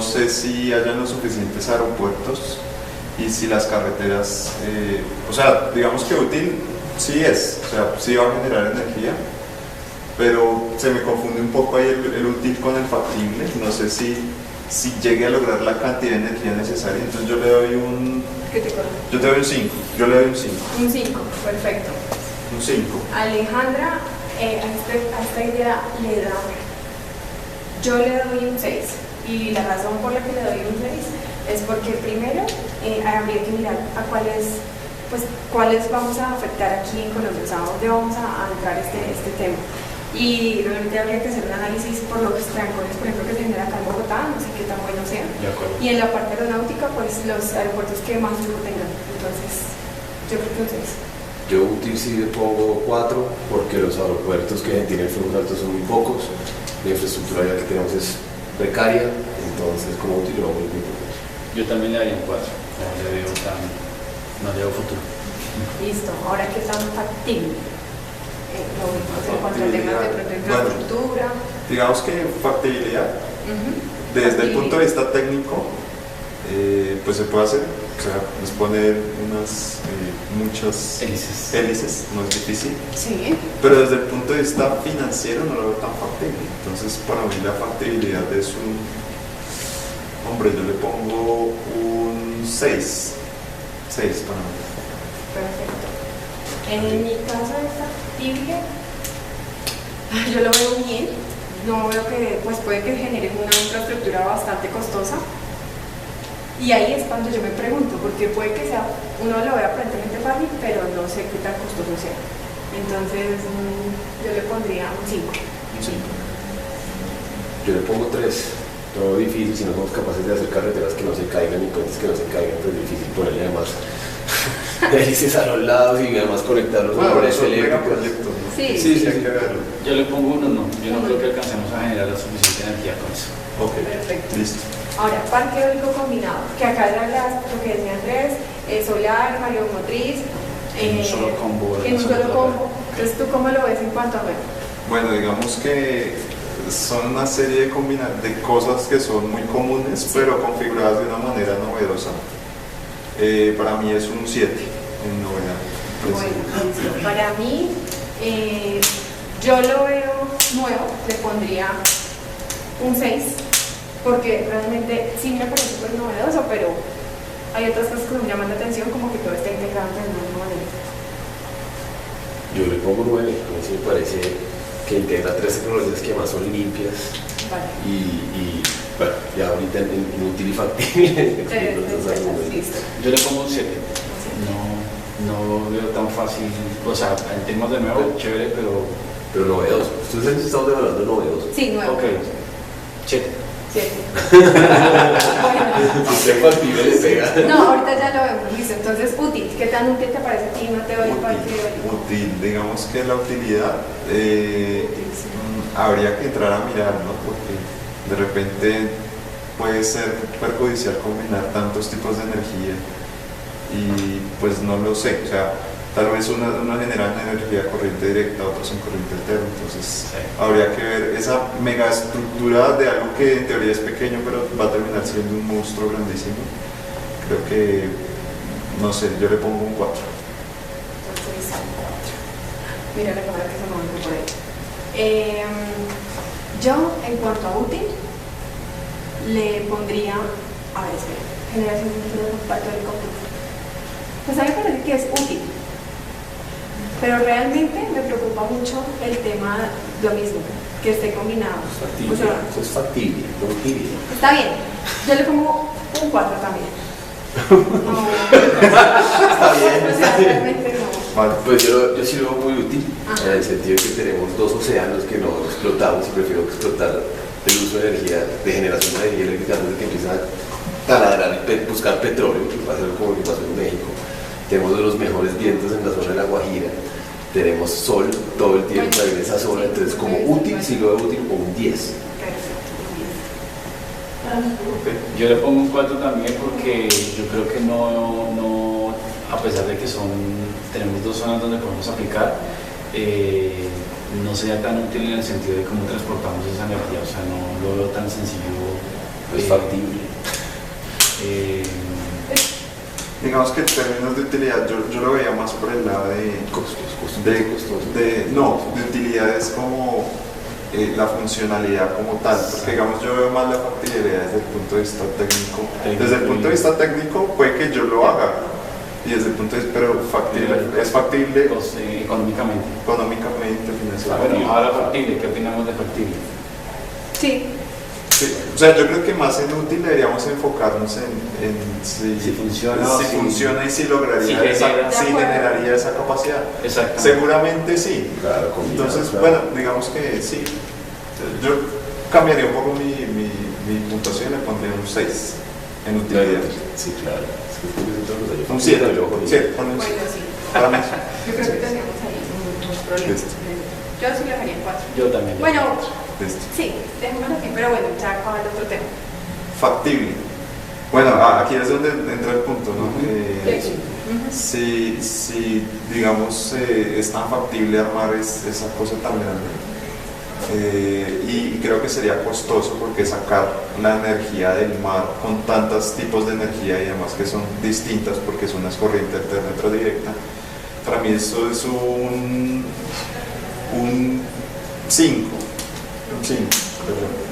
sé si hayan los suficientes aeropuertos y si las carreteras, o sea, digamos que útil sí es, o sea, sí va a generar energía, pero se me confunde un poco ahí el útil con el factible, no sé si llegue a lograr la cantidad de energía necesaria, entonces yo le doy un, ¿Qué te corre? yo te doy un 5, yo le doy un 5, Un 5, perfecto. un 5. Alejandra, a esta idea le da, yo le doy un 6 y la razón por la que le doy un 6 es porque primero habría que mirar a cuáles vamos a afectar aquí en Colombia, o sea, dónde vamos a entrar este tema. Y realmente habría que hacer un análisis por los trancones, por ejemplo, que se genera acá en Bogotá, no sé qué tan bueno sea. De acuerdo. Y en la parte aeronáutica, pues los aeropuertos que más flujo tengan. Entonces, yo creo que un 6. Yo útil sí le pongo 4 porque los aeropuertos que tienen flujos altos son muy pocos, la infraestructura ya que tenemos es precaria, entonces como útil lo hago muy poco. Yo también le daría un 4, no le veo futuro. Listo, ahora qué tan factible. Lo mismo, o sea, en cuanto a temas de pronto de Bueno. infraestructura. Digamos que factibilidad, Ujú. desde el punto de Factibilidad. vista técnico, pues se puede hacer, o sea, es poner muchas hélices, no es difícil, Sí, pero desde el punto de vista financiero no lo veo tan factible, entonces para mí la factibilidad es hombre, yo le pongo un 6 para mí. perfecto. En mi caso es factible, yo lo veo bien, no veo que pues puede que genere una infraestructura bastante costosa. Y ahí es cuando yo me pregunto, porque puede que sea, uno lo vea aparentemente fácil, pero no sé qué tan costoso sea. Entonces, yo le pondría un 5. Un 5. Yo le pongo 3, todo difícil, si no somos capaces de hacer carreteras que no se caigan y puentes que no se caigan, pues es difícil ponerle además hélices a los lados y además conectarlos a Bueno, redes son eléctricas. megaproyectos, ¿no? Sí. Sí, Hay que verlo. Yo le pongo un 1, yo no creo que alcancemos a generar la suficiente energía con eso. Ok, Perfecto. listo. Ahora, parque eólico combinado, que acá era lo que decía Andrés, solar, mareomotriz, En un solo combo, en un una sola solo combo. Entonces, ¿tú cómo lo ves en cuanto a ver? Bueno, digamos que son una serie de cosas que son muy comunes, Sí. pero configuradas de una manera novedosa. Para mí es un 7 en novedad. Bueno, listo. Para mí, yo lo veo nuevo, le pondría un 6, porque realmente sí me parece súper novedoso, pero hay otras cosas que me llaman la atención, como que todo está integrado de una manera. Yo le pongo 9, a mí sí me parece que integra 3 tecnologías que además son limpias Vale. y bueno, ya ahorita en útil y factible. Listo. Yo le pongo un 7. No veo tan fácil, o sea, en temas de nuevo, chévere, Pero novedoso. Ustedes estamos hablando de novedoso. Sí, nuevo. ok, 7. 7. Si usted factible le pega. No, ahorita ya lo vemos, listo. Entonces, útil. ¿Qué tan útil te parece a ti, Mateo, el parque eólico? Útil, digamos que la utilidad habría que entrar a mirar, ¿no? Porque de repente puede ser perjudicial combinar tantos tipos de energía y pues no lo sé, o sea, tal vez uno genera energía corriente directa, otros en corriente alterna, entonces habría que ver esa megaestructura de algo que en teoría es pequeño pero va a terminar siendo un monstruo grandísimo. Creo que, no sé, yo le pongo un 4. Mira la cámara que se mueve por ahí. Yo, en cuanto a útil, le pondría, a ver, espera, generación de impacto del computador. Pues a mí me parece que es útil, pero realmente me preocupa mucho el tema, lo mismo, que esté combinado. Factible, O sea, eso es factible, no utilidad. está bien, yo le pongo un 4 también. No, está bien, o sea, realmente no. Vale. Pues yo sí lo veo muy útil, Ajá. en el sentido de que tenemos 2 océanos que no explotamos y prefiero explotar el uso de energía, de generación de energía eléctrica antes de que empiecen a taladrar y buscar petróleo, que va a ser como lo que pasó en México. Tenemos de los mejores vientos en la zona de La Guajira, tenemos sol todo el tiempo Bueno, en esa zona, sí, entonces como sí, útil, sí. sí lo veo útil como un 10. Yo le pongo un 4 también porque yo creo que no a pesar de que tenemos 2 zonas donde podemos aplicar, no sería tan útil en el sentido de cómo transportamos esa energía, o sea, no lo veo tan sencillo. Es factible. Digamos que en términos de utilidad, yo lo veía más por el lado de Costoso. no, de utilidad es como la funcionalidad como tal, porque digamos yo veo más la factibilidad desde el punto de vista técnico. Desde el punto de vista técnico puede que yo lo haga, y desde el punto de vista, pero factible, es factible Pues, económicamente. económicamente, Bueno, financieramente. ahora factible, ¿qué opinamos de factible? Sí, Sí, o sea, yo creo que más en útil deberíamos enfocarnos en Si funciona, si si- funciona y si lograría si esa, genera. si generaría esa capacidad. Exactamente. Seguramente sí. Claro, combinado, Entonces, claro. bueno, digamos que sí. Yo cambiaría un poco mi puntuación, le pondría un 6 en utilidad. Sí, claro. Es que estoy viendo todos los años. Un 7, Yo con 7, ponle un bueno, 7. sí. Para mí. Yo creo que tenemos ahí unos problemas. Listo. Yo sí lo dejaría en 4. Yo también. Bueno, Listo. sí, dejémoslo así, pero bueno, ya acaba el otro tema. Factible. Bueno, aquí es donde entra el punto, ¿no? Si digamos, es tan factible armar esa cosa tan grande. Y creo que sería costoso porque sacar la energía del mar con tantos tipos de energía y además que son distintas porque es una corriente alterna y otra directa, para mí eso es un 5. Un 5.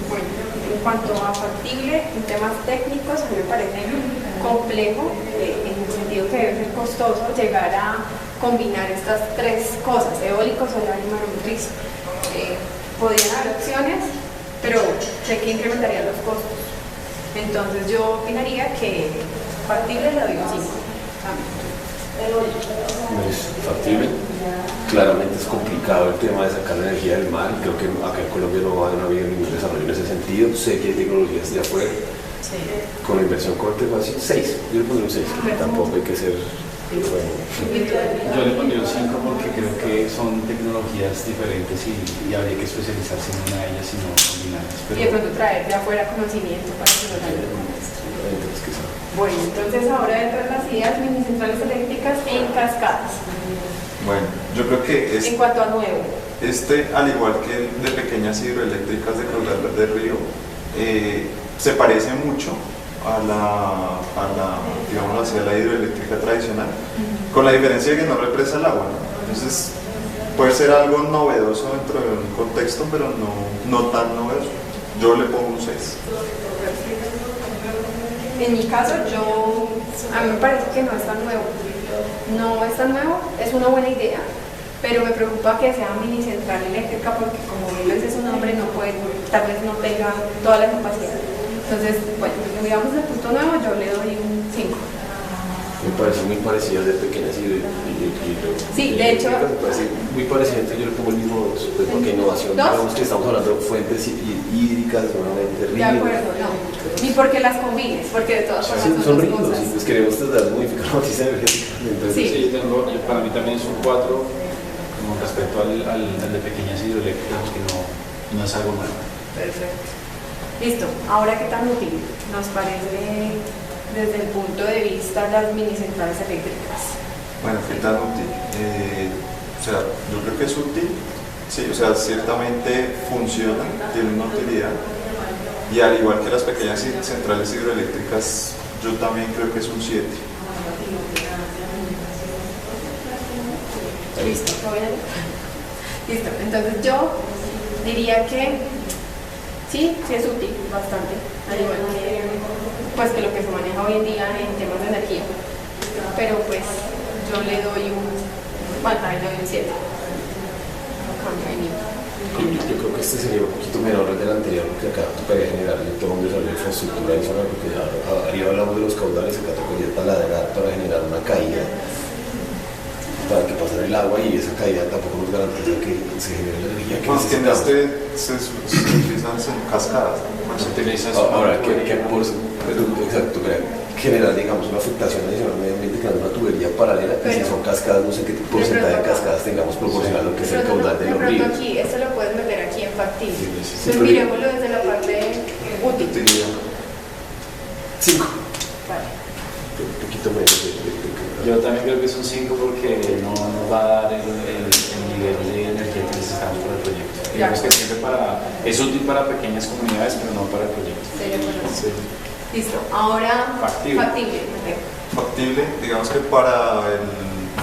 Bueno, en cuanto a factible, en temas técnicos, a mí me parece complejo, en el sentido que debe ser costoso llegar a combinar estas 3 cosas, eólico, solar y maremotriz. Podrían haber opciones, pero sé que incrementarían los costos. Entonces yo opinaría que factible le doy un 5. Es factible. Claramente es complicado el tema de sacar la energía del mar. Creo que acá en Colombia no va a haber ningún desarrollo en ese sentido. Sé que hay tecnologías de afuera. Sí. Con la inversión corta es fácil. 6. Yo le pondré un 6. Tampoco hay que ser. Bueno, Yo le pondría un 5 porque creo que son tecnologías diferentes y habría que especializarse en una de ellas y no combinarlas. Y de pronto traer de afuera conocimiento para que no haya como esto. entonces, ¿qué sabe? Bueno, entonces ahora dentro de las ideas, minicentrales eléctricas en cascadas. Bueno, yo creo que En cuanto a nuevo, al igual que el de pequeñas hidroeléctricas de caudal de río, se parece mucho a digamos así, a la hidroeléctrica tradicional, con la diferencia de que no represa el agua, ¿no? Entonces, puede ser algo novedoso dentro de un contexto, pero no tan novedoso. Yo le pongo un 6. en mi caso, a mí me parece que no es tan nuevo. No es tan nuevo, es una buena idea, pero me preocupa que sea mini central eléctrica porque como bien lo dice su nombre, no puede, tal vez no tenga toda la capacidad. Entonces, bueno, digamos el punto nuevo, yo le doy un 5. Me parece muy parecido al de pequeñas Sí, de hecho, me parece muy parecido, entonces yo le pongo el mismo 2, pues, porque innovación, ¿2? digamos que estamos hablando de fuentes hídricas, nuevamente de ríos. acuerdo, no. Ni porque las combines, porque de todas formas Sí, son dos ríos, cosas. y pues queremos tratar de modificar la matriz energética. Entonces, Sí. Sí, para mí también es un 4 con respecto al de pequeñas hidroeléctricas, que no es algo nuevo. Perfecto. Listo. Ahora, ¿qué tan útil nos parece desde el punto de vista las mini centrales eléctricas? Bueno, ¿qué tan útil? O sea, yo creo que es útil, sí, o sea, ciertamente funciona, tiene una utilidad, y al igual que las pequeñas centrales hidroeléctricas, yo también creo que es un 7. Listo. ¿Todo bien? Listo. Entonces yo diría que sí es útil bastante, al igual que, pues, que lo que se maneja hoy en día en temas de energía. Pero pues yo le doy bueno, también le doy un 7. No cambia de nivel. yo creo que este sería un poquito menor al del anterior, porque acá tocaría generar todo un desarrollo de infraestructura adicional, porque ya arriba hablamos de los caudales, acá tocaría taladrar para generar una caída, para que pasara el agua, y esa caída tampoco nos garantiza que se genere la energía que Más que en necesitamos. se utilizan en cascadas. Se utiliza Ahora, exacto, generar, digamos, una afectación adicional al medio ambiente creando una tubería paralela, y si Pero- son cascadas, no sé qué porcentaje de cascadas tengamos proporcional a lo que es el caudal de los ríos. Aquí, esto lo puedes meter aquí en factible. Sí, Entonces pero- miremoslo desde la parte útil. Utilidad. 5. Vale. Un poquito menos de- Yo también creo que es un 5 porque no nos va a dar el nivel de energía que necesitamos para el proyecto. Digamos que sirve es útil para pequeñas comunidades, pero no para el proyecto. Estoy de acuerdo. Sí. Listo. Ahora Factible. Mateo. Factible, digamos que para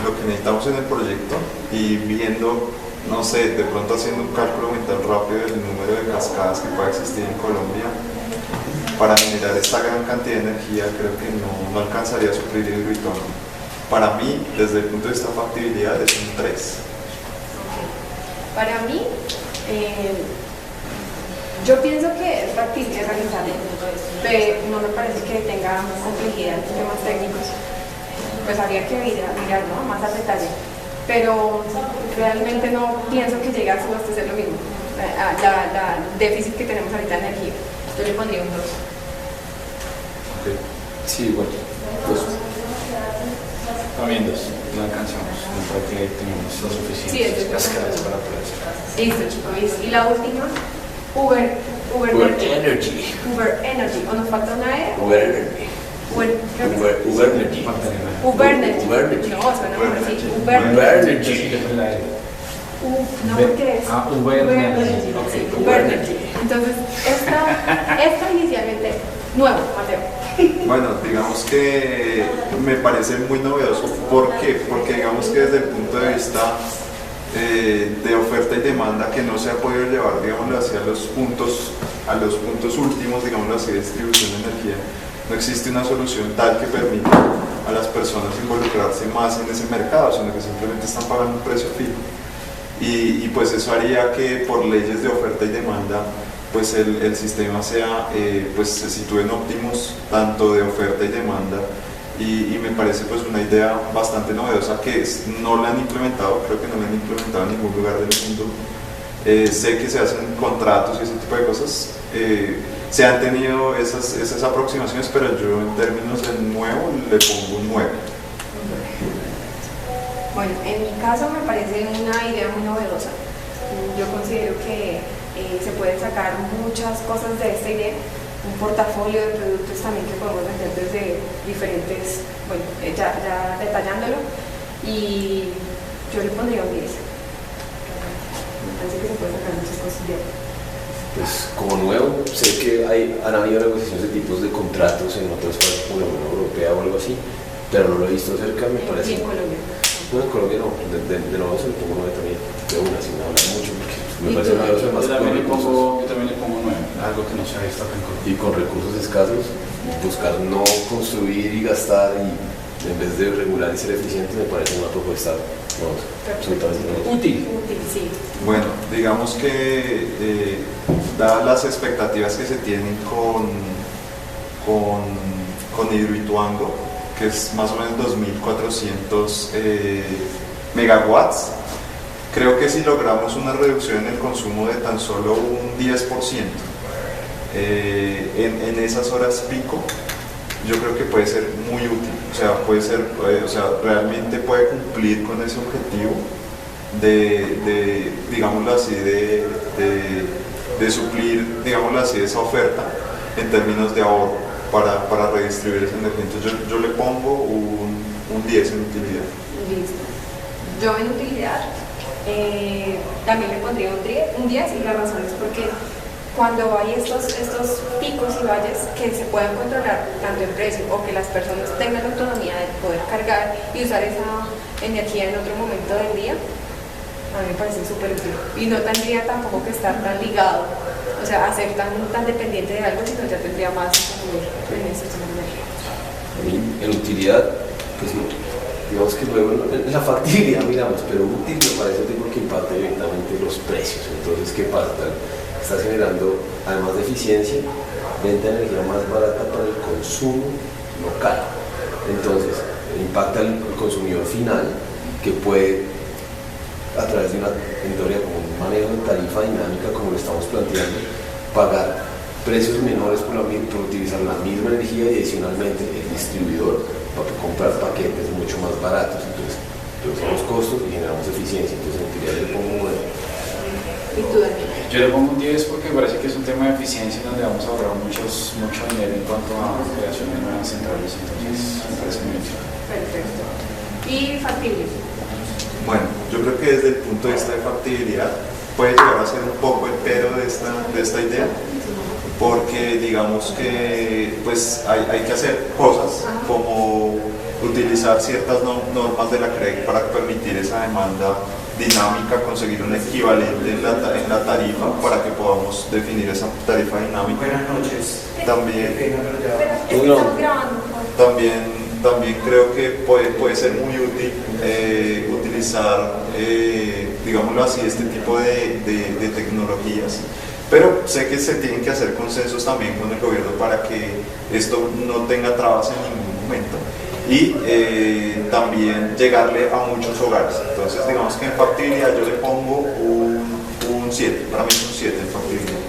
lo que necesitamos en el proyecto y viendo, no sé, de pronto haciendo un cálculo mental rápido del número de cascadas que puede existir en Colombia, para generar esta gran cantidad de energía creo que no alcanzaría a suplir el hidroitono. Para mí, desde el punto de vista de factibilidad, es un 3. Para mí, yo pienso que es factible realizarlo, pero no me parece que tenga complejidad en temas técnicos. Pues habría que mirar, ¿no? Más al detalle. Pero realmente no pienso que llegue a abastecer lo mismo. La déficit que tenemos ahorita de energía. Yo le pondría un 2. Sí, bueno, pues También 2, no alcanzamos, no creo que tenemos lo Sí, suficientes es de cascadas acuerdo. para poder hacer. Listo, chicos. Y la última, Uber Energy. Uber Energy. ¿O nos falta una E? Uber Energy. Uber Energy. Uber Energy. Uber Energy. No, suena mejor así. Uber Uber Energy. Energy. No, porque es Uber Energy. Sí, Ok, Uber Uber Energy. Entonces, esta inicialmente, nuevo, Mateo. Bueno, digamos que me parece muy novedoso. ¿Por qué? Porque digamos que desde el punto de vista de oferta y demanda que no se ha podido llevar, digámoslo así, a los puntos últimos, digámoslo así, de distribución de energía, no existe una solución tal que permita a las personas involucrarse más en ese mercado, sino que simplemente están pagando un precio fijo. Y pues eso haría que por leyes de oferta y demanda pues el sistema sea, pues se sitúe en óptimos tanto de oferta y demanda, y me parece pues una idea bastante novedosa que no la han implementado, creo que no la han implementado en ningún lugar del mundo. Sé que se hacen contratos y ese tipo de cosas, se han tenido esas aproximaciones, pero yo en términos de nuevo le pongo un 9. Bueno, en mi caso me parece una idea muy novedosa. Yo considero que se pueden sacar muchas cosas de esta idea, un portafolio de productos también que podemos vender desde diferentes, bueno, ya detallándolo, y yo le pondría un 10. Me parece que se pueden sacar muchas cosas de ahí. Pues como nuevo, sé que han habido negociaciones de tipos de contratos en otras partes como la Unión Europea o algo así, pero no lo he visto cerca, me Y parece. en Colombia. No, en Colombia no, de nuevo se le pongo 9 también, de una, sin hablar mucho, porque me ¿Y parece tú? una cosa más Yo también le con recursos. pongo 9, algo que no se ha visto acá en Colombia. Y con recursos escasos, buscar no construir y gastar y en vez de regular y ser eficiente, me parece una propuesta absolutamente Útil. Útil, sí. Bueno, digamos que dadas las expectativas que se tienen con Hidroituango, que es más o menos 2.400 megawatts, creo que si logramos una reducción en el consumo de tan solo un 10% en esas horas pico, yo creo que puede ser muy útil. O sea, realmente puede cumplir con ese objetivo digámoslo así, de suplir, digámoslo así, esa oferta en términos de ahorro para redistribuir esa energía. Entonces yo le pongo un 10 en utilidad. Listo. Yo en utilidad también le pondría un 10 y la razón es porque cuando hay estos picos y valles que se puedan controlar tanto en precio o que las personas tengan la autonomía de poder cargar y usar esa energía en otro momento del día, a mí me parece súper útil. Y no tendría tampoco que estar tan ligado, o sea, a ser tan dependiente de algo, sino ya tendría más en ese tema de energía. En utilidad, pues digamos que luego en la factibilidad miramos, pero útil me parece útil porque impacta directamente los precios. Entonces, ¿qué pasa? Estás generando, además de eficiencia, venta de energía más barata para el consumo local. Entonces, impacta el consumidor final, que puede, a través de una, en teoría, como un manejo de tarifa dinámica, como lo estamos planteando, pagar precios menores por utilizar la misma energía y adicionalmente el distribuidor para comprar paquetes mucho más baratos. Entonces, reducimos costos y generamos eficiencia. Entonces, en utilidad le pongo un 9. ¿Y tú, Daniel? Yo le pongo un 10 porque me parece que es un tema de eficiencia donde vamos a ahorrar mucho dinero en cuanto a creación de nuevas centrales. Entonces, me parece muy útil. Perfecto. ¿Y factible? Bueno, yo creo que desde el punto de vista de factibilidad puede llegar a ser un poco el pero de esta idea, porque digamos que pues hay que hacer cosas como utilizar ciertas normas de la CREC para permitir esa demanda dinámica, conseguir un equivalente en la tarifa para que podamos definir esa tarifa dinámica. Buenas noches. También Estamos grabando. También creo que puede ser muy útil utilizar, digámoslo así, este tipo de tecnologías. Pero sé que se tienen que hacer consensos también con el gobierno para que esto no tenga trabas en ningún momento y también llegarle a muchos hogares. Entonces, digamos que en factibilidad yo le pongo un 7, para mí es un 7 en factibilidad.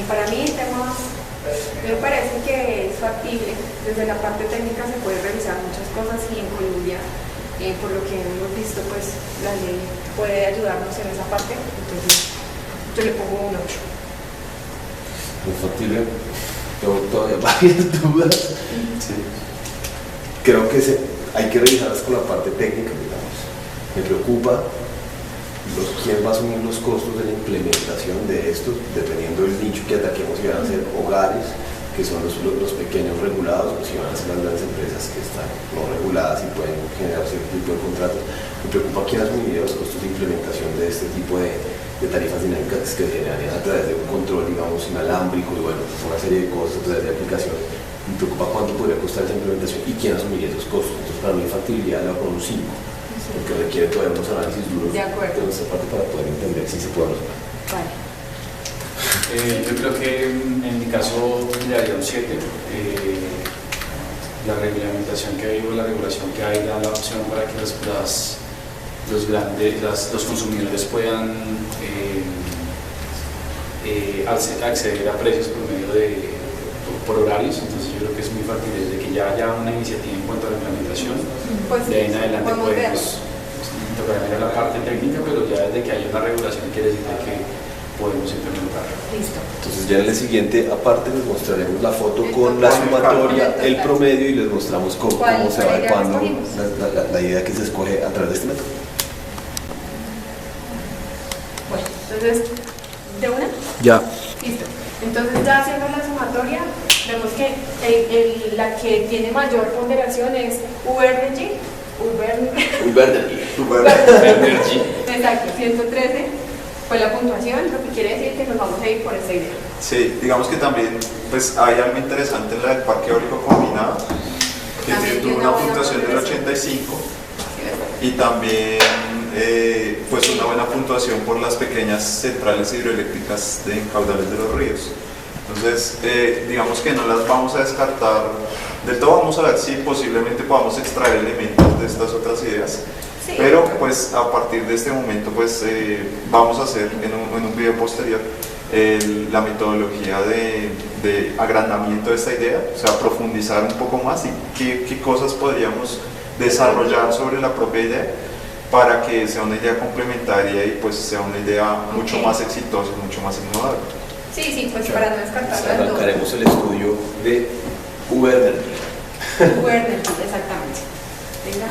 Para mí, me parece que es factible. Desde la parte técnica se puede revisar muchas cosas y en Colombia, por lo que hemos visto, pues la ley puede ayudarnos en esa parte. Entonces, yo le pongo un 8. Es factible. Tengo todavía varias dudas. Sí. Creo que hay que revisarlas con la parte técnica, digamos. Me preocupa quién va a asumir los costos de la implementación de esto, dependiendo del nicho que ataquemos, si van a ser hogares, que son los pequeños regulados, o si van a ser las grandes empresas que están no reguladas y pueden generar cierto tipo de contratos. Me preocupa quién asumiría los costos de implementación de este tipo de tarifas dinámicas que se generarían a través de un control, digamos, inalámbrico y bueno, una serie de cosas a través de aplicaciones. Me preocupa cuánto podría costar esa implementación y quién asumiría esos costos. Entonces, para mí, factibilidad le va a poner un 5. Porque requiere todavía unos análisis duros De acuerdo. de nuestra parte para poder entender si se puede resolver. Vale. Yo creo que en mi caso le daría un 7. La reglamentación que hay o la regulación que hay da la opción para que los consumidores puedan acceder a precios por medio por horarios. Entonces yo creo que es muy factible desde que ya haya una iniciativa en cuanto a la implementación. Pues De ahí en adelante podemos ver. podemos tocar mirar la parte técnica, pero ya desde que haya una regulación quiere decir que podemos implementar. Listo. Entonces ya en el siguiente, aparte, les mostraremos la foto El con la total. sumatoria, El total. el promedio y les mostramos cómo ¿Cuál se va idea adecuando escogimos? la idea que se escoge a través de este método. Bueno, entonces, ¿de una? Ya. Listo. Entonces, ya haciendo la sumatoria, vemos que la que tiene mayor ponderación es Ubernergy. Energy. Exacto, 113 fue la puntuación, lo que quiere decir que nos vamos a ir por esa idea. Sí, digamos que también pues hay algo interesante en la del parque eólico combinado, tuvo una puntuación del 85 y también pues una buena puntuación por las pequeñas centrales hidroeléctricas de caudales de los ríos. Entonces, digamos que no las vamos a descartar del todo, vamos a ver si posiblemente podamos extraer elementos de estas otras ideas. Sí. Pero pues a partir de este momento pues vamos a hacer en un video posterior la metodología de agrandamiento de esta idea, o sea, profundizar un poco más y qué cosas podríamos desarrollar sobre la propia idea para que sea una idea complementaria y pues sea una idea mucho más exitosa, mucho más innovadora. Sí, pues para no descartarlo del todo. Arrancaremos el estudio de Ubernergy. Ubernergy, exactamente. Venga,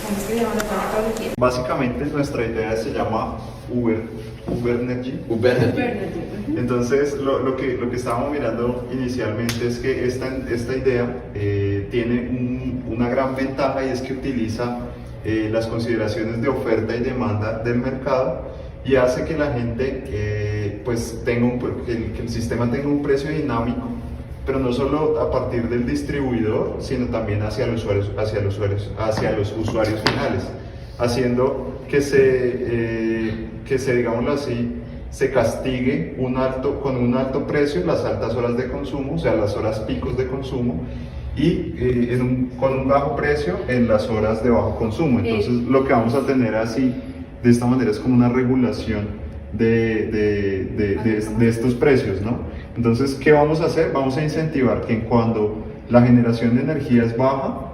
¿cómo es que se llama la metodología? Básicamente nuestra idea se llama Ubernergy. Ubernergy. Entonces lo que estábamos mirando inicialmente es que esta idea tiene una gran ventaja y es que utiliza las consideraciones de oferta y demanda del mercado y hace que la gente pues que el sistema tenga un precio dinámico, pero no solo a partir del distribuidor, sino también hacia los usuarios finales, haciendo que se digámoslo así, se castigue con un alto precio las altas horas de consumo, o sea, las horas picos de consumo, y con un bajo precio en las horas de bajo consumo. Entonces, lo que vamos a tener así, de esta manera, es como una regulación de estos precios, ¿no? Entonces, ¿qué vamos a hacer? Vamos a incentivar que cuando la generación de energía es baja,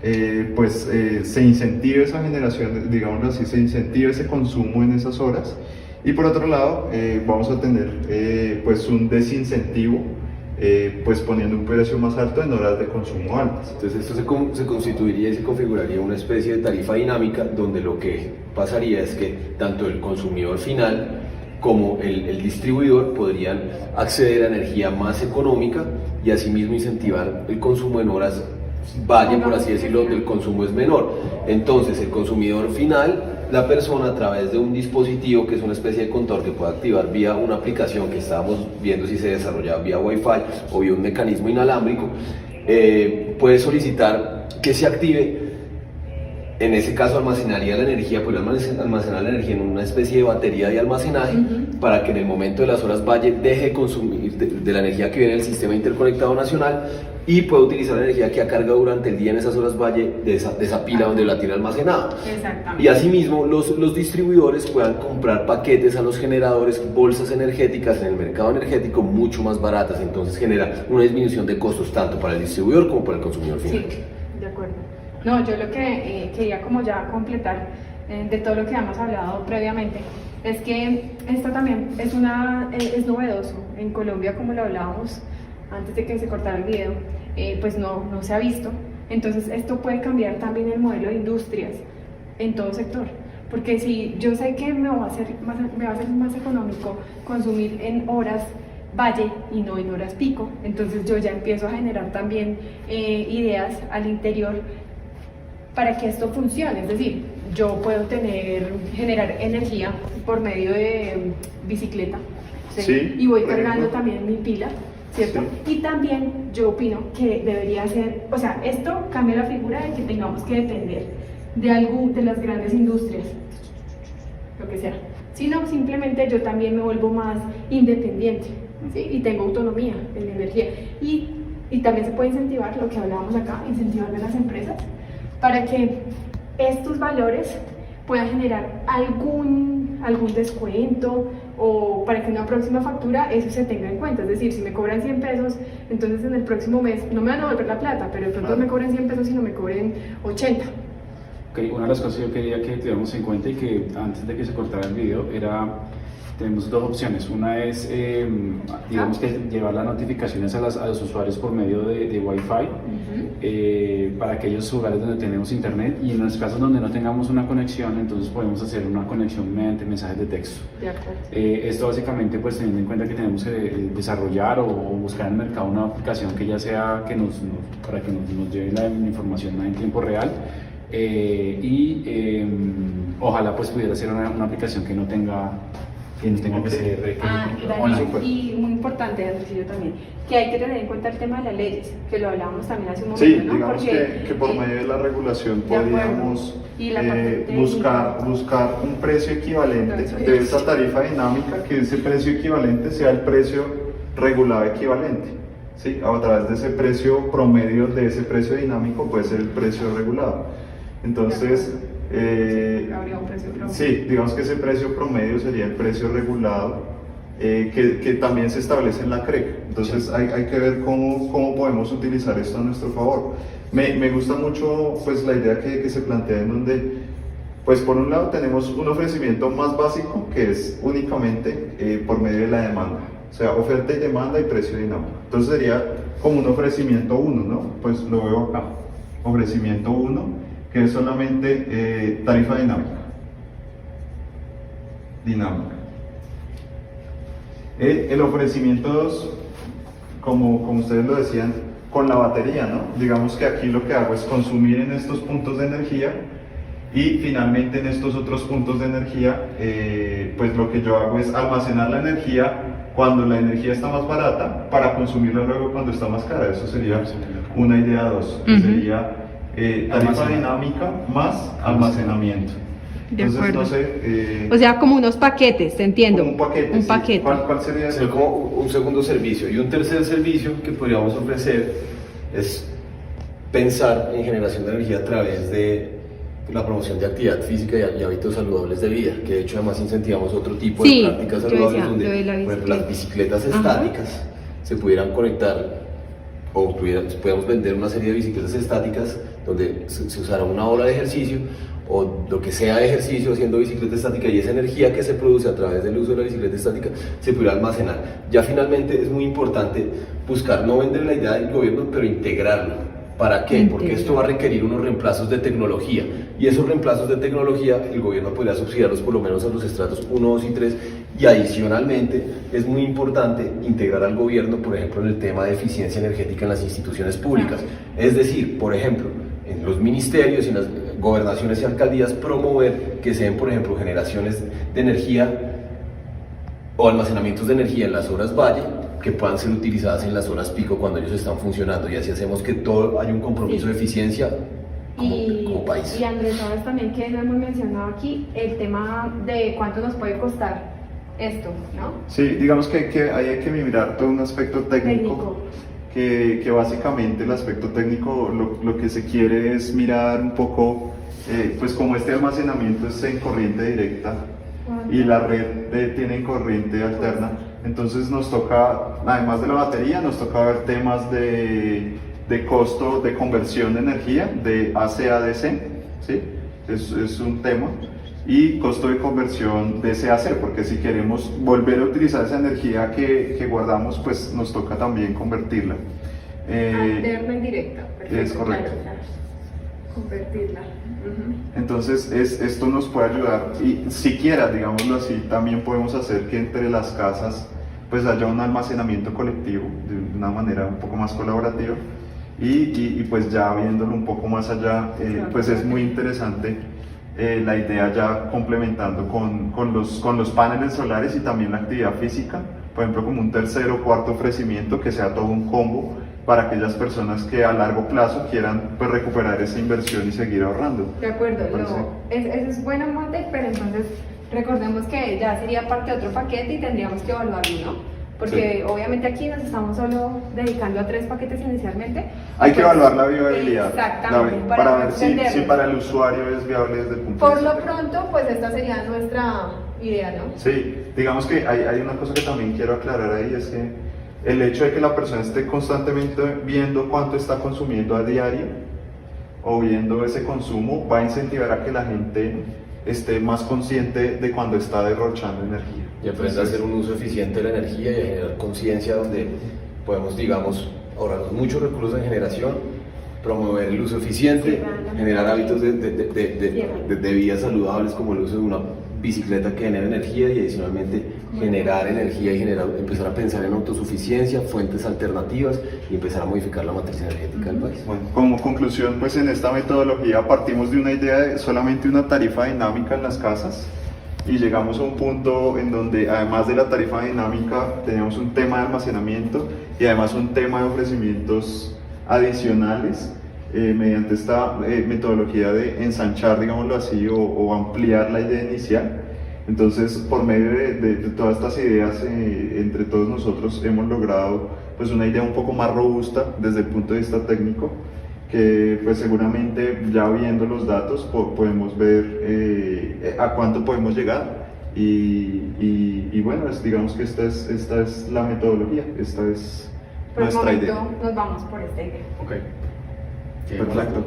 se incentive esa generación, digámoslo así, se incentive ese consumo en esas horas. Y por otro lado, vamos a tener pues un desincentivo, pues poniendo un precio más alto en horas de consumo altas. Entonces esto se constituiría y se configuraría una especie de tarifa dinámica donde lo que pasaría es que tanto el consumidor final como el distribuidor podrían acceder a energía más económica y asimismo incentivar el consumo en horas valle, por así decirlo, donde el consumo es menor. Entonces el consumidor final, la persona, a través de un dispositivo que es una especie de contador que puede activar vía una aplicación que estábamos viendo si se desarrolla vía Wi-Fi o vía un mecanismo inalámbrico, puede solicitar que se active. En ese caso almacenaría la energía, podría almacenar la energía en una especie de batería de almacenaje para que en el momento de las horas valle deje de consumir de la energía que viene del sistema interconectado nacional y pueda utilizar la energía que ha cargado durante el día en esas horas valle de esa pila donde la tiene almacenada. Exactamente. Y asimismo los distribuidores puedan comprar paquetes a los generadores, bolsas energéticas en el mercado energético mucho más baratas, entonces genera una disminución de costos tanto para el distribuidor como para el consumidor final. Sí, de acuerdo. No, yo lo que quería como ya completar de todo lo que hemos hablado previamente es que esto también es novedoso en Colombia, como lo hablábamos antes de que se cortara el video, pues no se ha visto. Entonces esto puede cambiar también el modelo de industrias en todo sector, porque si yo sé que me va a ser más económico consumir en horas valle y no en horas pico, entonces yo ya empiezo a generar también ideas al interior para que esto funcione. Es decir, yo puedo generar energía por medio de bicicleta, ¿sí? Sí, Y voy por cargando ejemplo. también mi pila, ¿cierto? Sí. Y también yo opino que debería ser, o sea, esto cambia la figura de que tengamos que depender de las grandes industrias, lo que sea, sino simplemente yo también me vuelvo más independiente, ¿sí? Y tengo autonomía en la energía. Y también se puede incentivar lo que hablábamos acá, incentivar a las empresas para que estos valores puedan generar algún descuento o para que en una próxima factura eso se tenga en cuenta. Es decir, si me cobran 100 pesos, entonces en el próximo mes no me van a devolver la plata, pero de pronto me cobren 100 pesos y no me cobren 80. Okay, una de las cosas que yo quería que tuviéramos en cuenta y que antes de que se cortara el video tenemos dos opciones. Una es, digamos que llevar las notificaciones a los usuarios por medio de Wi-Fi para aquellos lugares donde tenemos internet, y en los casos donde no tengamos una conexión, entonces podemos hacer una conexión mediante mensajes de texto. De acuerdo. Esto básicamente pues teniendo en cuenta que tenemos que desarrollar o buscar en el mercado una aplicación que ya sea para que nos lleve la información en tiempo real. Ojalá pues pudiera ser una aplicación que no tenga que no tenga Ok. que ser Daniel, online. Súper. y muy importante, Andresillo, también, que hay que tener en cuenta el tema de las leyes, que lo hablábamos también hace un momento, Sí, ¿no? digamos Porque, que por medio de la regulación de acuerdo. podríamos Y la parte técnica. buscar un precio equivalente Eso de es. esa tarifa dinámica, que ese precio equivalente sea el precio regulado equivalente. ¿Sí? A través de ese precio promedio de ese precio dinámico puede ser el precio regulado. Entonces, habría un precio promedio. sí, digamos que ese precio promedio sería el precio regulado. Que también se establece en la CREC. Entonces hay que ver cómo podemos utilizar esto a nuestro favor. Me gusta mucho pues, la idea que se plantea en donde, pues por un lado tenemos un ofrecimiento más básico que es únicamente por medio de la demanda. O sea, oferta y demanda y precio dinámico. Entonces sería como un ofrecimiento 1, ¿no? Pues lo veo acá. Ofrecimiento 1, que es solamente tarifa dinámica. El ofrecimiento 2, como ustedes lo decían, con la batería, ¿no? Digamos que aquí lo que hago es consumir en estos puntos de energía y finalmente en estos otros puntos de energía, pues lo que yo hago es almacenar la energía cuando la energía está más barata para consumirla luego cuando está más cara. Eso sería una idea 2, que sería tarifa dinámica más almacenamiento. De Entonces, acuerdo. no sé, O sea, como unos paquetes, te entiendo. como un paquete. Un sí. paquete. ¿Cuál sería Sería como un segundo servicio. Y un tercer servicio que podríamos ofrecer es pensar en generación de energía a través de la promoción de actividad física y hábitos saludables de vida, que de hecho además incentivamos otro tipo Sí, de prácticas yo saludables decía, donde lo de la por ejemplo, bicicleta. las bicicletas Ajá. estáticas se pudieran conectar o pudiéramos vender una serie de bicicletas estáticas donde se usara una hora de ejercicio o lo que sea de ejercicio haciendo bicicleta estática y esa energía que se produce a través del uso de la bicicleta estática se pudiera almacenar. Ya finalmente es muy importante buscar no vender la idea del gobierno, pero integrarlo. ¿Para qué? Porque esto va a requerir unos reemplazos de tecnología y esos reemplazos de tecnología el gobierno podría subsidiarlos por lo menos a los estratos 1, 2 y 3 y adicionalmente es muy importante integrar al gobierno, por ejemplo, en el tema de eficiencia energética en las instituciones públicas. Es decir, por ejemplo, en los ministerios y en las gobernaciones y alcaldías promover que se den, por ejemplo, generaciones de energía o almacenamientos de energía en las horas valle que puedan ser utilizadas en las horas pico cuando ellos están funcionando y así hacemos que todo haya un compromiso Sí. de eficiencia como país. Y Andrés, sabes también que no hemos mencionado aquí el tema de cuánto nos puede costar esto, ¿no? Sí, digamos que ahí hay que mirar todo un aspecto técnico. Que básicamente el aspecto técnico lo que se quiere es mirar un poco, pues como este almacenamiento es en corriente directa y la red tiene corriente alterna, entonces nos toca, además de la batería, nos toca ver temas de costo de conversión de energía de AC a DC, ¿sí? Es un tema. Y costo de conversión de AC, porque si queremos volver a utilizar esa energía que guardamos, pues nos toca también convertirla. Alterna y directa. Perfecto, es correcto. claro. Convertirla. Ujú. Entonces esto nos puede ayudar y siquiera, digámoslo así, también podemos hacer que entre las casas pues haya un almacenamiento colectivo de una manera un poco más colaborativa y pues ya viéndolo un poco más allá, pues es muy interesante. La idea ya complementando con los paneles solares y también la actividad física, por ejemplo como un tercer o cuarto ofrecimiento que sea todo un combo para aquellas personas que a largo plazo quieran pues, recuperar esa inversión y seguir ahorrando. De acuerdo, Parece. eso es buena monte, pero entonces recordemos que ya sería parte de otro paquete y tendríamos que evaluarlo, ¿no? Porque obviamente aquí nos estamos solo dedicando a 3 paquetes inicialmente. Hay que Pues, evaluar la viabilidad Exactamente, para ver si entenderlo. para el usuario es viable desde el punto de Por vista lo pronto, pues esta sería nuestra idea, ¿no? Sí, digamos que hay una cosa que también quiero aclarar ahí, es que el hecho de que la persona esté constantemente viendo cuánto está consumiendo a diario o viendo ese consumo va a incentivar a que la gente esté más consciente de cuando está derrochando energía. Y aprender a hacer un uso eficiente de la energía y a generar conciencia donde podemos, digamos, ahorrarnos muchos recursos en generación, promover el uso eficiente, generar hábitos de vida saludables como el uso de una bicicleta que genera energía y adicionalmente generar energía y empezar a pensar en autosuficiencia, fuentes alternativas y empezar a modificar la matriz energética del país. Bueno, como conclusión, pues en esta metodología partimos de una idea de solamente una tarifa dinámica en las casas y llegamos a un punto en donde además de la tarifa dinámica teníamos un tema de almacenamiento y además un tema de ofrecimientos adicionales mediante esta metodología de ensanchar, digámoslo así, o ampliar la idea inicial. Entonces, por medio de todas estas ideas, entre todos nosotros hemos logrado pues, una idea un poco más robusta desde el punto de vista técnico, que pues seguramente ya viendo los datos podemos ver a cuánto podemos llegar y bueno, digamos que esta es la metodología, esta es Por el nuestra momento idea. nos vamos por esta idea. Ok. Perfecto.